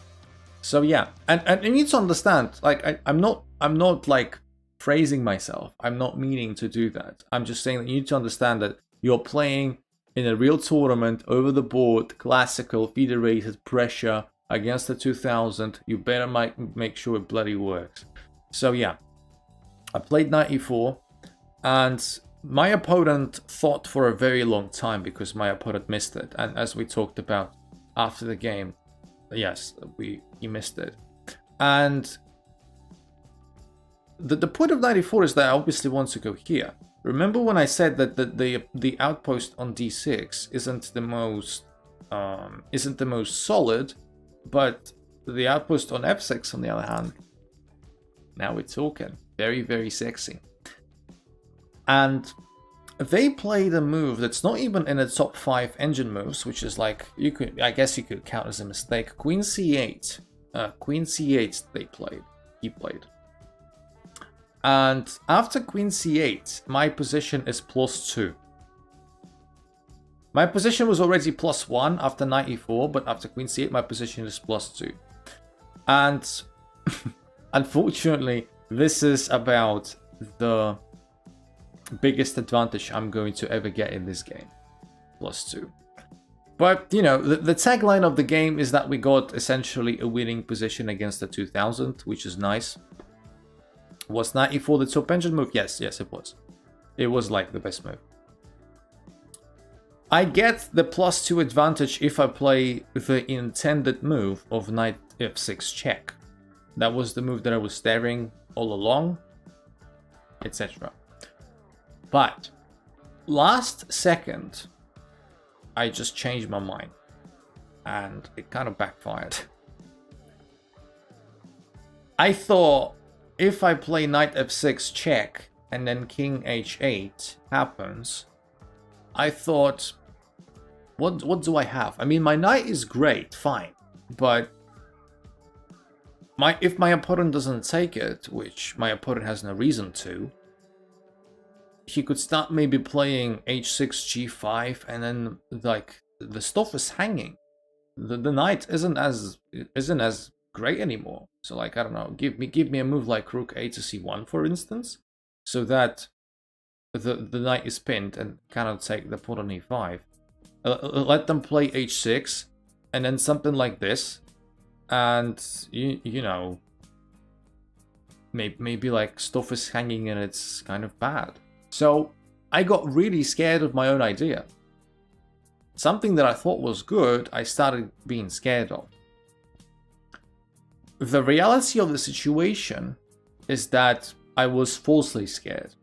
So yeah, and you need to understand, like I'm not like praising myself. I'm not meaning to do that. I'm just saying that you need to understand that you're playing in a real tournament, over the board, classical, federated, pressure against the 2000. You better make sure it bloody works. So yeah, I played knight e4, and my opponent thought for a very long time because my opponent missed it. And as we talked about after the game, yes, he missed it. And the point of knight e4 is that I obviously want to go here. Remember when I said that the outpost on d6 isn't the most solid, but the outpost on f6, on the other hand, now we're talking. Very, very sexy. And they played a move that's not even in the top 5 engine moves, which is like, I guess you could count as a mistake. Queen c8. Queen c8 he played. And after queen c8, my position is +2. My position was already +1 after knight e4, but after queen c8, my position is +2. And unfortunately, this is about the biggest advantage I'm going to ever get in this game. +2. But, you know, the tagline of the game is that we got essentially a winning position against the 2000, which is nice. Was knight e4 the top engine move? Yes, it was. It was like the best move. I get the +2 advantage if I play the intended move of knight f6 check. That was the move that I was staring all along, etc. But last second, I just changed my mind, and it kind of backfired. I thought if I play knight f6 check and then king h8 happens, I thought, what do I have? I mean, my knight is great, fine, but if my opponent doesn't take it, which my opponent has no reason to, he could start maybe playing h6 g5, and then like the stuff is hanging. The knight isn't as great anymore. So like, I don't know, give me a move like rook a to c1, for instance, so that the knight is pinned and cannot take the pawn on e5. Let them play h6, and then something like this, and you know, maybe like stuff is hanging and it's kind of bad. So I got really scared of my own idea. Something that I thought was good, I started being scared of. The reality of the situation is that I was falsely scared.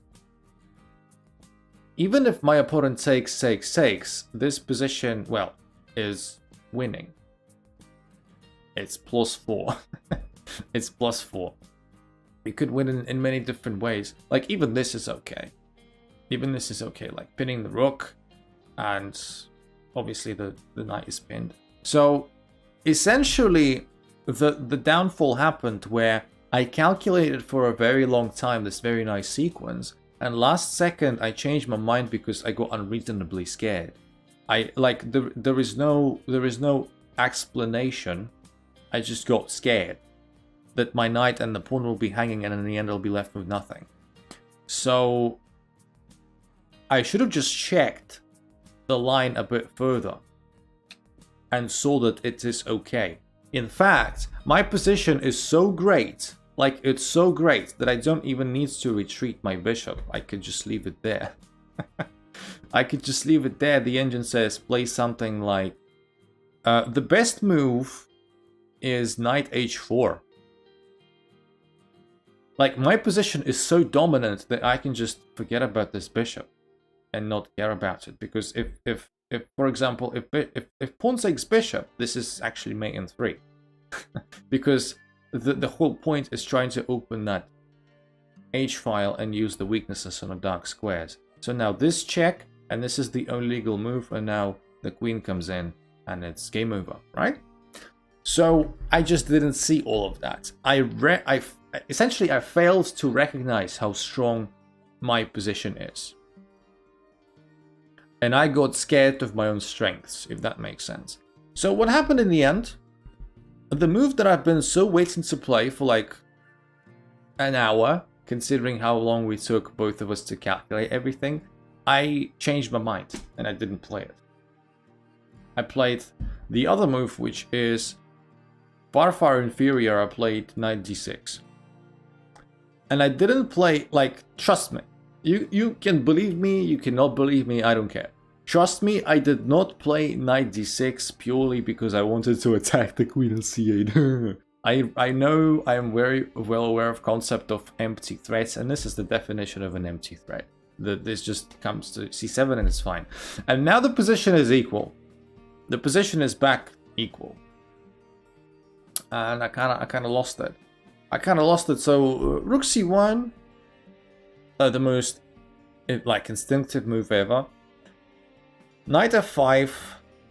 Even if my opponent takes, this position, well, is winning. It's +4. It's +4. We could win in many different ways. Like, even this is okay. Even this is okay, like pinning the rook, and obviously the knight is pinned. So essentially, the downfall happened where I calculated for a very long time this very nice sequence, and last second I changed my mind because I got unreasonably scared. There is no explanation. I just got scared. that my knight and the pawn will be hanging, and in the end I'll be left with nothing. So I should have just checked the line a bit further and saw that it is okay. In fact, my position is so great, like it's so great that I don't even need to retreat my bishop. I could just leave it there. I could just leave it there. The engine says play something like the best move is knight h4. Like, my position is so dominant that I can just forget about this bishop and not care about it. Because if for example, if pawn takes bishop, this is actually mate in 3. Because the whole point is trying to open that h file and use the weaknesses on the dark squares. So now this check, and this is the only legal move, and now the queen comes in, and it's game over, right? So I just didn't see all of that. Essentially, I failed to recognize how strong my position is. And I got scared of my own strengths, if that makes sense. So what happened in the end? The move that I've been so waiting to play for like an hour, considering how long we took both of us to calculate everything, I changed my mind and I didn't play it. I played the other move, which is far inferior. I played knight d6. And I didn't play, like, trust me. You can believe me, you cannot believe me, I don't care. Trust me, I did not play knight d6 purely because I wanted to attack the queen on c8. I know I am very well aware of concept of empty threats, and this is the definition of an empty threat. This just comes to c7 and it's fine. And now the position is equal. The position is back equal. And I kind of lost it. So rook c1, the most like instinctive move ever. Knight f5,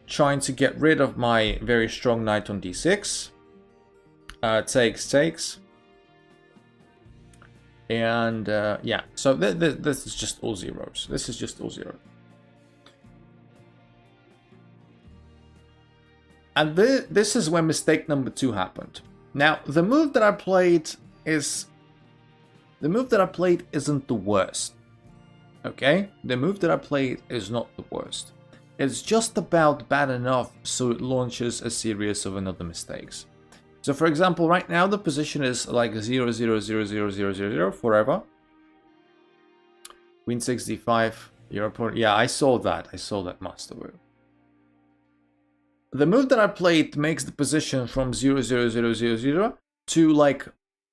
trying to get rid of my very strong knight on d6. Takes. And yeah, so this is just all zeros. This is just all zeros. And this is where mistake number 2 happened. Now, the move that I played isn't the worst. Okay? The move that I played is not the worst. It's just about bad enough so it launches a series of another mistakes. So for example, right now the position is like 0, 0, 0, 0, 0, 0, 0 forever. Queen 65, your opponent. Yeah, I saw that master move. The move that I played makes the position from 0, 0, 0, 0, 0 to like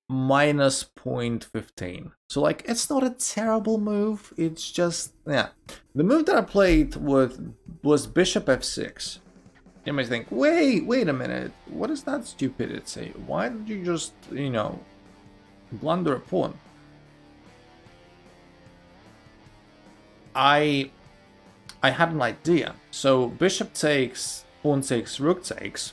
minus 0.15. So like, it's not a terrible move. It's just, yeah. The move that I played was bishop f6. You might think, wait a minute. What is that stupidity? Why did you just, blunder a pawn? I had an idea. So bishop takes, pawn takes, rook takes.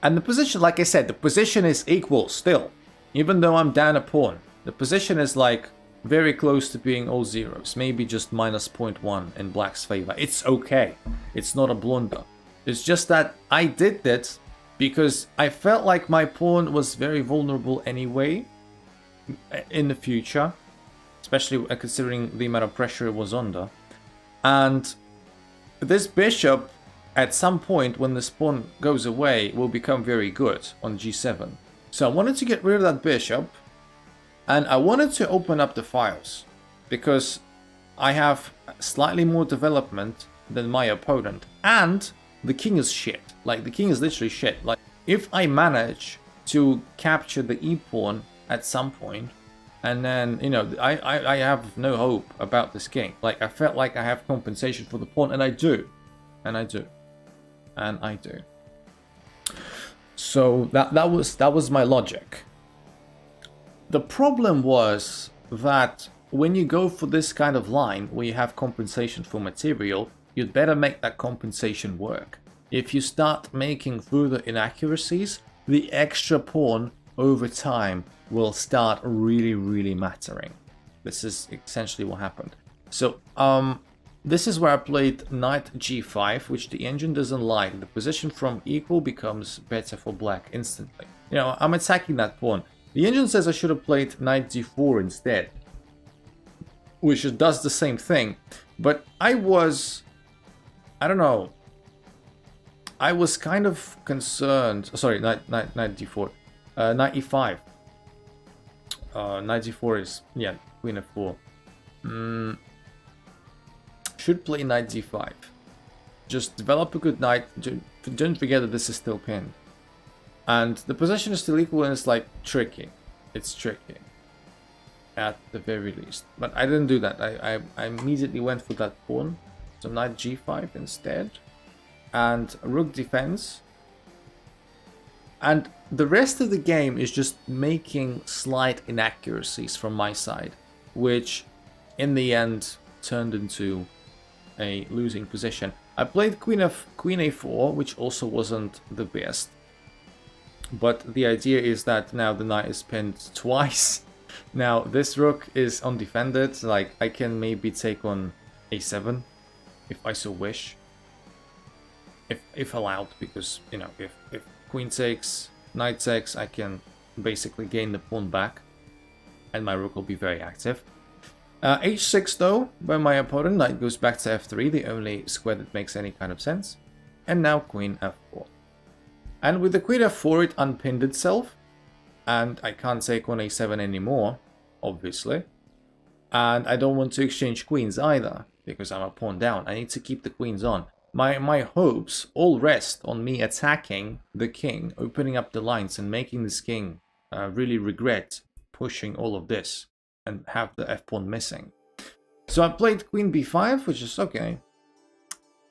And the position, like I said, the position is equal still. Even though I'm down a pawn. The position is like very close to being all zeros. Maybe just minus 0.1 in black's favor. It's okay. It's not a blunder. It's just that I did that because I felt like my pawn was very vulnerable anyway in the future. Especially considering the amount of pressure it was under. And this bishop, at some point when this pawn goes away, will become very good on g7. So I wanted to get rid of that bishop. And I wanted to open up the files. Because I have slightly more development than my opponent. And the king is shit. Like, the king is literally shit. Like, if I manage to capture the e-pawn at some point, and then, I have no hope about this king. Like, I felt like I have compensation for the pawn, and I do. So that was my logic. The problem was that when you go for this kind of line where you have compensation for material, you'd better make that compensation work. If you start making further inaccuracies, the extra pawn over time will start really mattering. This is essentially what happened. So this is where I played knight g5, which the engine doesn't like. The position from equal becomes better for black instantly. You know, I'm attacking that pawn. The engine says I should have played knight d4 instead, which does the same thing. But I don't know. I was kind of concerned. Sorry, knight d4. Knight e5. Knight d4 is, yeah, queen f4. Should play knight d5. Just develop a good knight. Don't forget that this is still pinned. And the position is still equal, and it's like tricky. It's tricky. At the very least. But I didn't do that. I immediately went for that pawn. So knight g5 instead. And rook defense. And the rest of the game is just making slight inaccuracies from my side, which in the end turned into a losing position. I played queen a4, which also wasn't the best. But the idea is that now the knight is pinned twice. Now this rook is undefended, like I can maybe take on a7 if I so wish. If allowed, because, you know, if queen takes, knight takes, I can basically gain the pawn back, and my rook will be very active. H6 though, by my opponent, knight goes back to f3, the only square that makes any kind of sense. And now queen f4. And with the queen f4 it unpinned itself, and I can't take on a7 anymore, obviously. And I don't want to exchange queens either, because I'm a pawn down. I need to keep the queens on. My hopes all rest on me attacking the king, opening up the lines and making this king really regret pushing all of this and have the f-pawn missing. So I played queen b5, which is okay.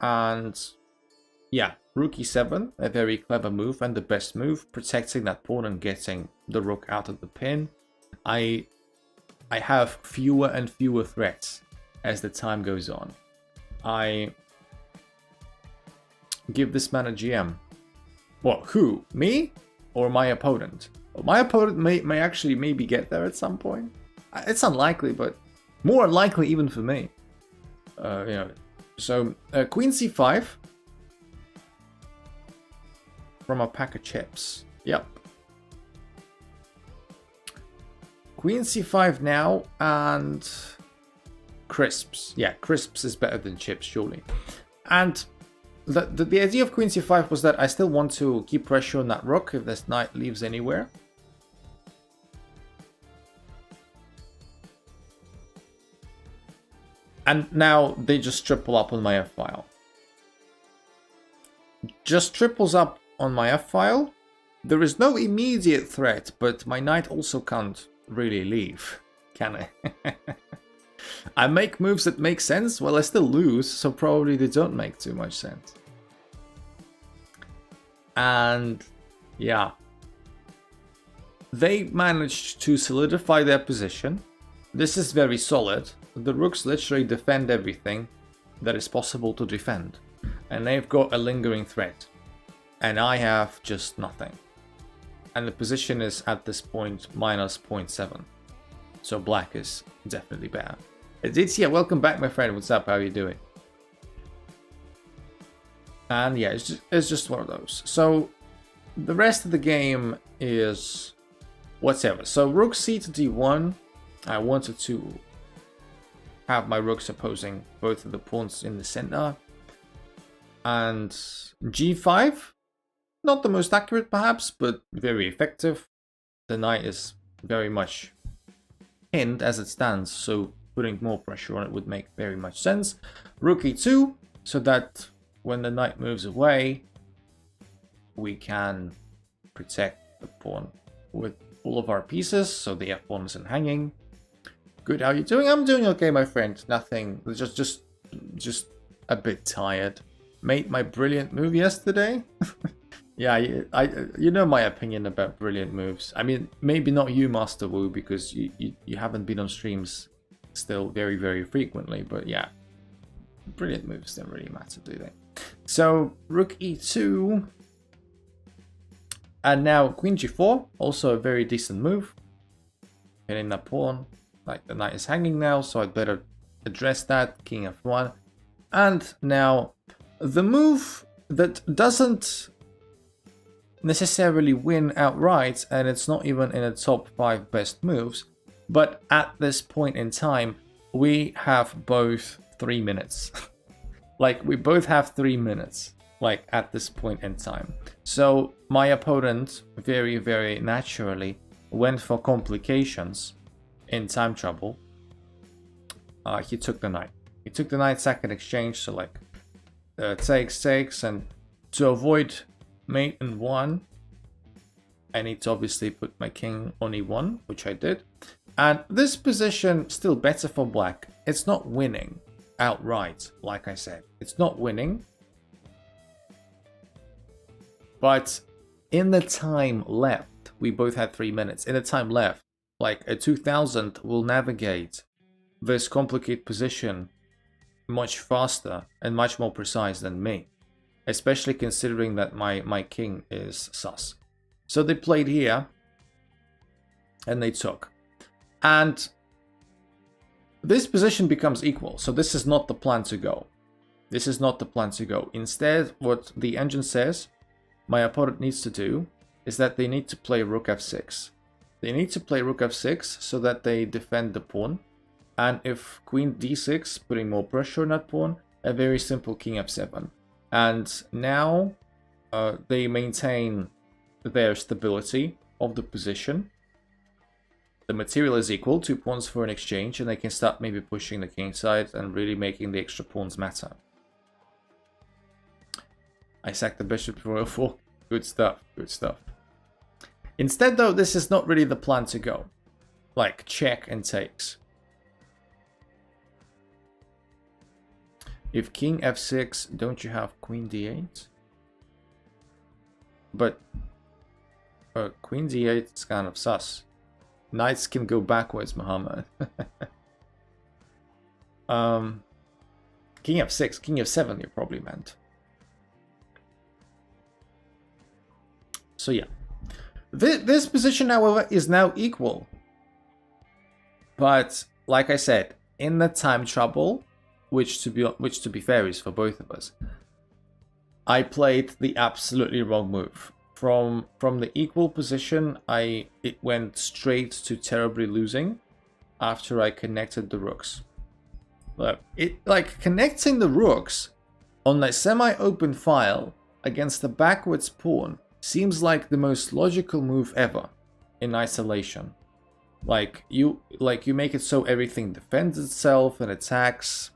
And yeah, rook e7, a very clever move and the best move, protecting that pawn and getting the rook out of the pin. I have fewer and fewer threats as the time goes on. I give this man a GM. What, who? Me? Or my opponent? Well, my opponent may actually maybe get there at some point. It's unlikely, but more unlikely even for me. You know, so queen c5 from a pack of chips. Yep. Queen c5 now, and crisps. Yeah, crisps is better than chips, surely. And the idea of queen c5 was that I still want to keep pressure on that rook if this knight leaves anywhere. And now they just triple up on my f-file. Just triples up on my f-file. There is no immediate threat, but my knight also can't really leave, can I? I make moves that make sense. Well, I still lose, so probably they don't make too much sense. And yeah, they managed to solidify their position. This is very solid. The rooks literally defend everything that is possible to defend, and they've got a lingering threat, and I have just nothing. And the position is at this point minus 0.7, so black is definitely better. It's yeah, welcome back, my friend. What's up? How are you doing? And yeah, it's just one of those. So the rest of the game is whatever. So rook c to d1. I wanted to have my rooks opposing both of the pawns in the center. And g5, not the most accurate perhaps, but very effective. The knight is very much pinned as it stands, so putting more pressure on it would make very much sense. Rook e2, so that when the knight moves away, we can protect the pawn with all of our pieces, so the f-pawn isn't hanging. Good, how are you doing? I'm doing okay, my friend. Nothing, just a bit tired. Made my brilliant move yesterday. Yeah, you know my opinion about brilliant moves. I mean, maybe not you, Master Wu, because you haven't been on streams still very frequently, but yeah, brilliant moves don't really matter, do they? So rook e2, and now queen g4, also a very decent move, hitting that pawn. Like the knight is hanging now, so I'd better address that. King f1, And now, the move that doesn't necessarily win outright, and it's not even in the top 5 best moves, but at this point in time, we have both 3 minutes. Like, we both have 3 minutes, like, at this point in time. So, my opponent, very, very naturally, went for complications in time trouble. He took the knight. He took the knight second exchange, so, like, takes, and to avoid mate in 1, I need to obviously put my king on e1, which I did. And this position, still better for black. It's not winning outright, like I said. It's not winning. But in the time left, we both had 3 minutes. In the time left, like a 2000 will navigate this complicated position much faster and much more precise than me. Especially considering that my king is sus. So they played here, and they took. And this position becomes equal, so this is not the plan to go. This is not the plan to go. Instead, what the engine says my opponent needs to do is that they need to play rook f6. They need to play rook f6 so that they defend the pawn. And if queen d6, putting more pressure on that pawn, a very simple king f7. And now they maintain their stability of the position. The material is equal, 2 pawns for an exchange, and they can start maybe pushing the king side and really making the extra pawns matter. I sacked the bishop for a4. Good stuff, good stuff. Instead, though, this is not really the plan to go. Like, check and takes. If king f6, don't you have queen d8? But queen d8 is kind of sus. Knights can go backwards, Muhammad. King f6, king f7 you probably meant. So yeah. This position, however, is now equal. But, like I said, in the time trouble, which to be fair is for both of us, I played the absolutely wrong move. From the equal position, it went straight to terribly losing after I connected the rooks. Look, like connecting the rooks on a semi-open file against the backwards pawn seems like the most logical move ever in isolation. Like you make it so everything defends itself and attacks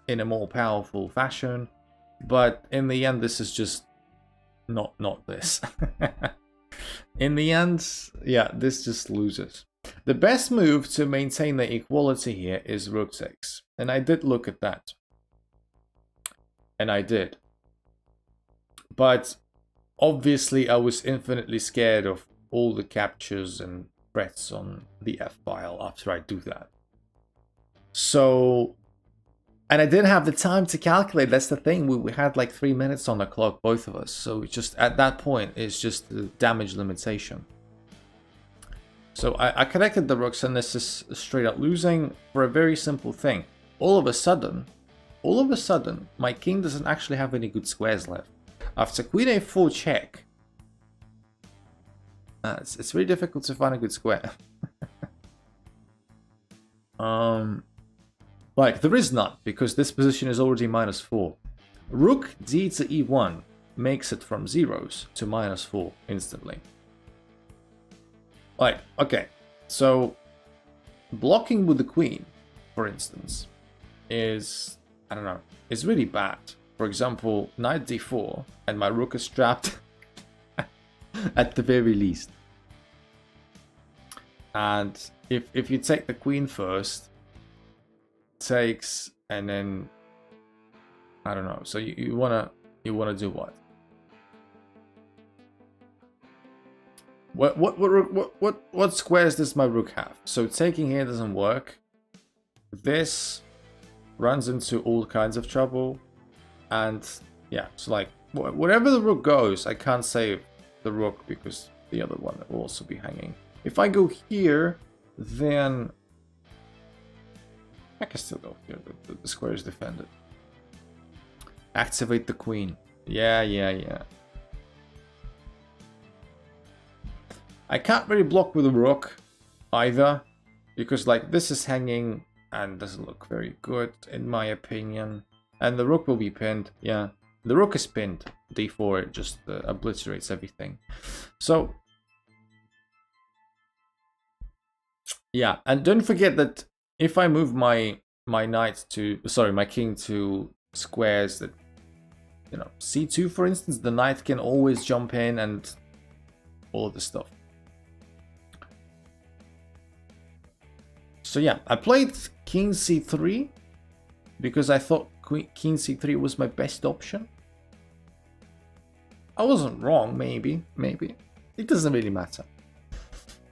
in a more powerful fashion, but in the end this is just not this. In the end, yeah, this just loses. The best move to maintain the equality here is rook takes, and I did look at that, and I did, but obviously I was infinitely scared of all the captures and threats on the f file after I do that. So, and I didn't have the time to calculate. That's the thing. We had like 3 minutes on the clock, both of us. So just at that point, it's just the damage limitation. So I connected the rooks, and this is straight up losing for a very simple thing. All of a sudden, my king doesn't actually have any good squares left. After queen a4 check, it's very difficult to find a good square. Like, there is none, because this position is already -4. Rook d to e1 makes it from zeros to -4 instantly. Like, okay, so blocking with the queen, for instance, is, I don't know, is really bad. For example, knight d4, and my rook is trapped at the very least. And if you take the queen first, takes, and then I don't know. So you wanna do what? What squares does my rook have? So taking here doesn't work. This runs into all kinds of trouble, and yeah, so like wherever the rook goes, I can't save the rook because the other one will also be hanging. If I go here, then I can still go here. The square is defended. Activate the queen. Yeah, yeah, yeah. I can't really block with a rook either, because like this is hanging and doesn't look very good in my opinion. And the rook will be pinned. Yeah, the rook is pinned. D4 just obliterates everything. So yeah, and don't forget that if I move my knight to, sorry, my king to squares that, you know, C2 for instance, the knight can always jump in and all of this stuff. So yeah, I played king c3 because I thought king c3 was my best option. I wasn't wrong, maybe. It doesn't really matter.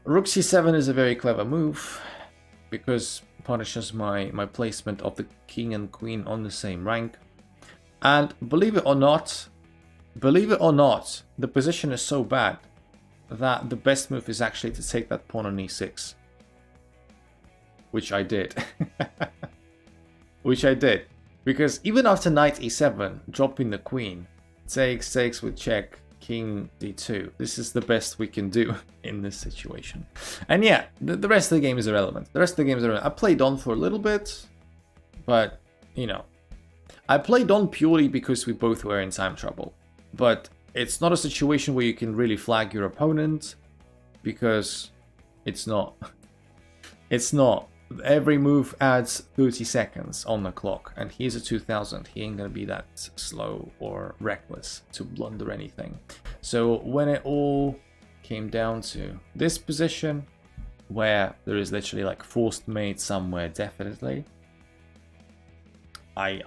Rook c7 is a very clever move because it punishes my placement of the king and queen on the same rank. And believe it or not, the position is so bad that the best move is actually to take that pawn on e6. Which I did. Because even after knight e7, dropping the queen, takes with check, king d2. This is the best we can do in this situation. And yeah, the rest of the game is irrelevant. I played on for a little bit, but, you know, I played on purely because we both were in time trouble. But it's not a situation where you can really flag your opponent, because it's not. It's not. Every move adds 30 seconds on the clock, and he's a 2000. He ain't gonna be that slow or reckless to blunder anything. So when it all came down to this position, where there is literally like forced mate somewhere, definitely, I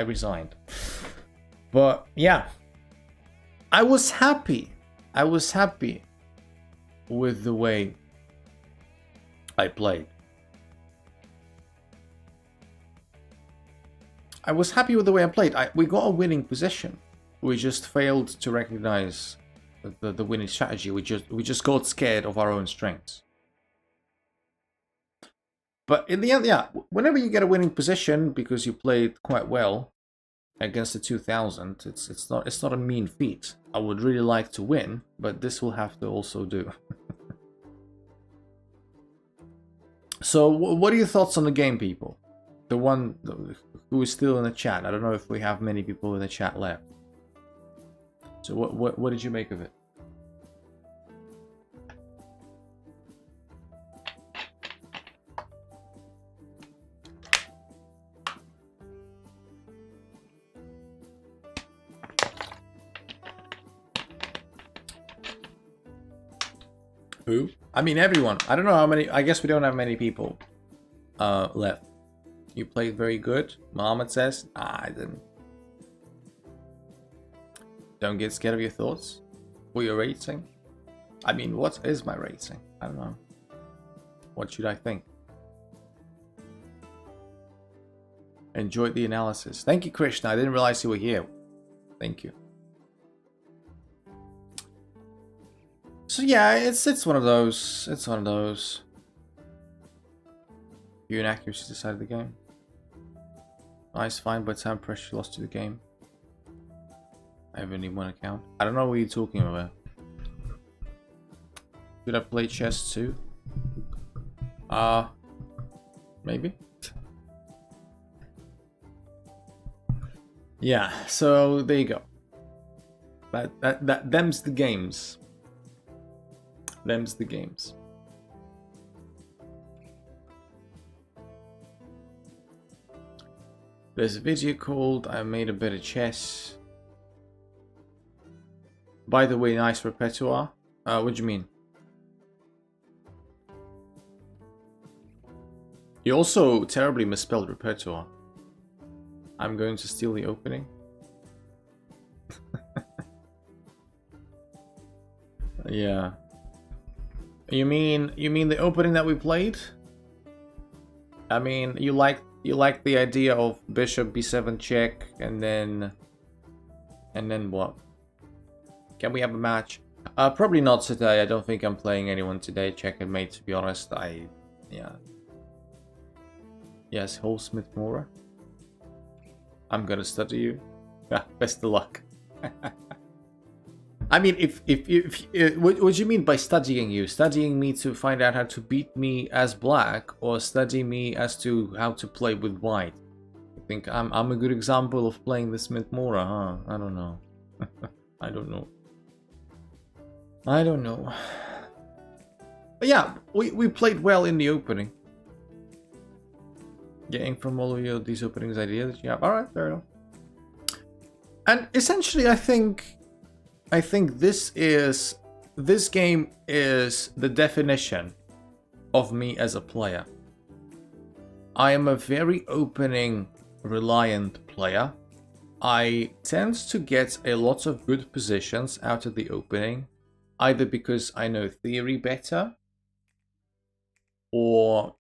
resigned. But yeah, I was happy with the way I played. We got a winning position. We just failed to recognize the winning strategy. We just got scared of our own strengths. But in the end, yeah, whenever you get a winning position because you played quite well against the 2000, it's not a mean feat. I would really like to win, but this will have to also do. So, what are your thoughts on the game, people? The one who is still in the chat. I don't know if we have many people in the chat left. So, what did you make of it? Who? I mean, everyone. I don't know how many. I guess we don't have many people left. You played very good, Mohammed says. Nah, I didn't. Don't get scared of your thoughts or your rating. I mean, what is my rating? I don't know. What should I think? Enjoyed the analysis. Thank you, Krishna. I didn't realize you were here. Thank you. So yeah, it's one of those. It's one of those. You and accuracy decided the game. Nice find, but time pressure lost to the game. I have only one account. I don't know what you're talking about. Should I play chess too? Maybe. Yeah. So there you go. Them's the games. Them's the games. There's a video called I Made a Better Chess. By the way, nice repertoire. What do you mean? You also terribly misspelled repertoire. I'm going to steal the opening. Yeah. You mean the opening that we played? I mean, you like the idea of bishop b7 check and then what? Can we have a match? Probably not today. I don't think I'm playing anyone today. Check and mate, to be honest. Yeah. Yes, Hole Smith Mora. I'm gonna study you. Best of luck. I mean, if what do you mean by studying you? Studying me to find out how to beat me as black, or study me as to how to play with white? I think I'm a good example of playing the Smith Mora, huh? I don't know. I don't know. I don't know. But yeah, we played well in the opening. Getting from all of these openings ideas. Yeah, alright, fair enough. And essentially I think this game is the definition of me as a player. I am a very opening reliant player. I tend to get a lot of good positions out of the opening, either because I know theory better, or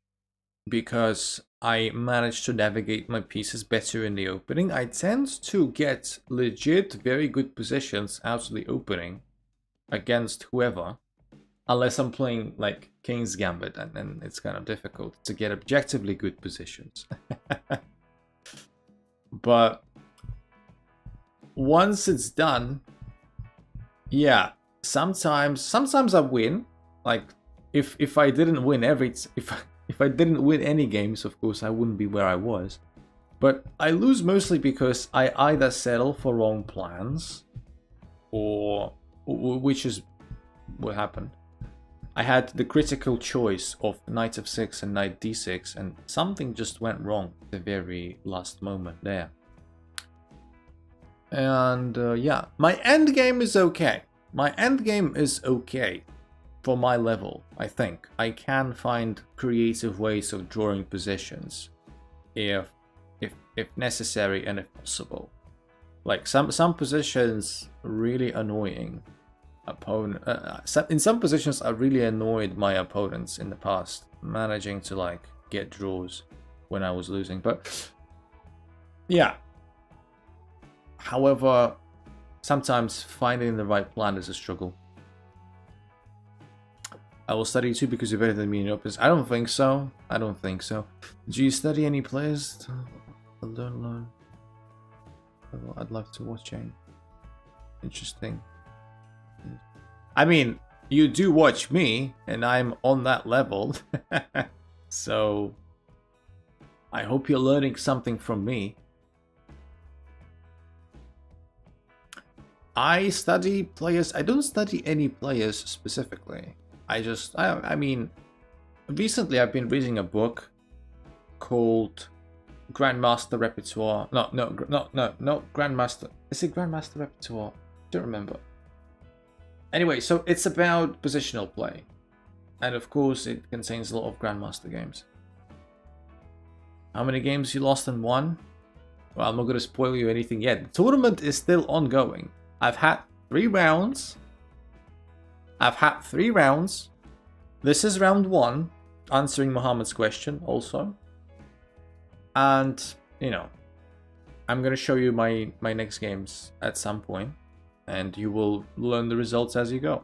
because I manage to navigate my pieces better in the opening. I tend to get legit very good positions out of the opening against whoever, unless I'm playing like King's Gambit, and then it's kind of difficult to get objectively good positions. But once it's done, yeah, sometimes I win. Like if I didn't win if I didn't win any games, of course I wouldn't be where I was. But I lose mostly because I either settle for wrong plans, or which is what happened. I had the critical choice of knight f6 and knight d6, and something just went wrong at the very last moment there. And yeah, my end game is okay. My end game is okay for my level. I think I can find creative ways of drawing positions if necessary and if possible. Like some positions really annoying opponent. In some positions I really annoyed my opponents in the past, managing to like get draws when I was losing. But yeah. However, sometimes finding the right plan is a struggle. I will study too because you're better than me in opens. I don't think so. I don't think so. Do you study any players? I don't know. I'd love to watch Jane. Interesting. I mean, you do watch me, and I'm on that level. So, I hope you're learning something from me. I study players. I don't study any players specifically. I mean, recently I've been reading a book called Grandmaster Repertoire. No, Grandmaster. Is it Grandmaster Repertoire? I don't remember. Anyway, so it's about positional play. And of course, it contains a lot of Grandmaster games. How many games you lost and won? Well, I'm not going to spoil you anything yet. The tournament is still ongoing. I've had 3 rounds. This is round 1, answering Mohammed's question also. And, you know, I'm going to show you my next games at some point, and you will learn the results as you go.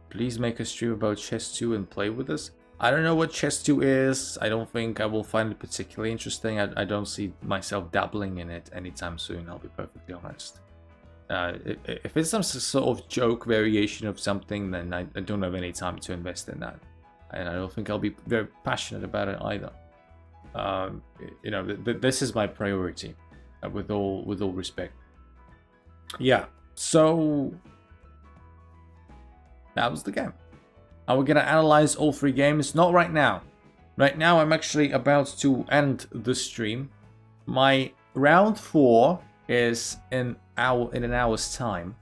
Please make a stream about Chess 2 and play with us. I don't know what Chess 2 is. I don't think I will find it particularly interesting. I don't see myself dabbling in it anytime soon, I'll be perfectly honest. If it's some sort of joke variation of something, then I don't have any time to invest in that. And I don't think I'll be very passionate about it either. You know, this is my priority, with all respect. Yeah, so that was the game. And we're gonna analyze all 3 games. Not right now. Right now, I'm actually about to end the stream. My round 4 is in an hour's time.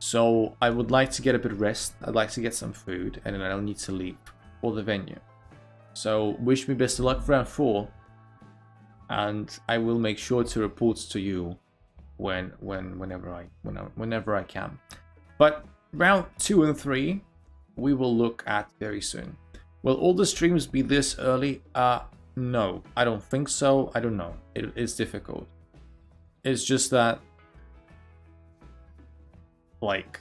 So I would like to get a bit of rest. I'd like to get some food, and then I'll need to leave for the venue. So wish me best of luck for round 4, and I will make sure to report to you whenever I can. But round 2 and 3 we will look at very soon. Will all the streams be this early? No, I don't think so. I don't know. It's difficult. It's just that, like,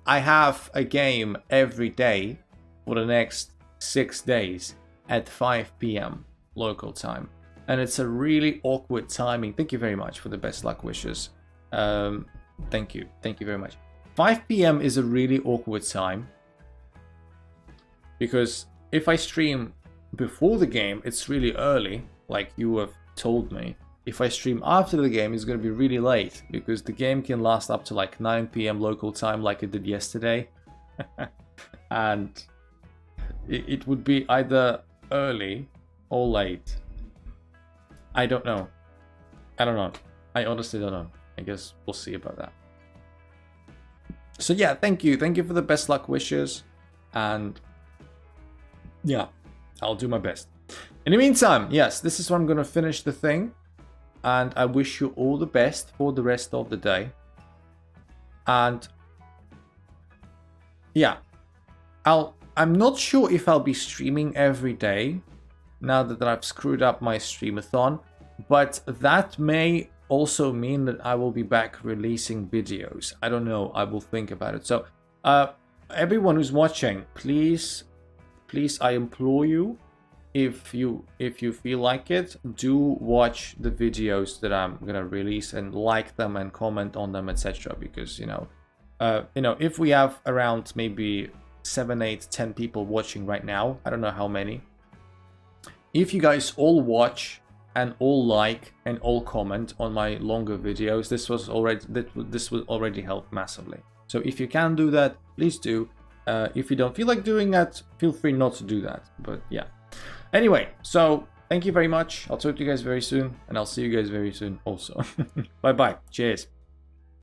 I have a game every day for the next 6 days at 5 p.m. local time. And it's a really awkward timing. Thank you very much for the best luck wishes. Thank you very much. 5 p.m. is a really awkward time, because if I stream before the game, it's really early, like you have told me. If I stream after the game, it's going to be really late, because the game can last up to like 9 p.m. local time, like it did yesterday. And it would be either early or late. I don't know. I honestly don't know. I guess we'll see about that. So yeah, thank you for the best luck wishes, and yeah, I'll do my best. In the meantime, yes, this is where I'm gonna finish the thing, and I wish you all the best for the rest of the day. And yeah, I'm not sure if I'll be streaming every day now that I've screwed up my streamathon, but that may also mean that I will be back releasing videos. I don't know. I will think about it. So everyone who's watching, please, I implore you, if you feel like it, do watch the videos that I'm gonna release and like them and comment on them, etc. Because you know, if we have around maybe 7, 8, 10 people watching right now, I don't know how many. If you guys all watch and all like and all comment on my longer videos, this will already help massively. So if you can do that, please do. If you don't feel like doing that, feel free not to do that. But yeah. Anyway, so thank you very much. I'll talk to you guys very soon, and I'll see you guys very soon also. Bye bye. Cheers.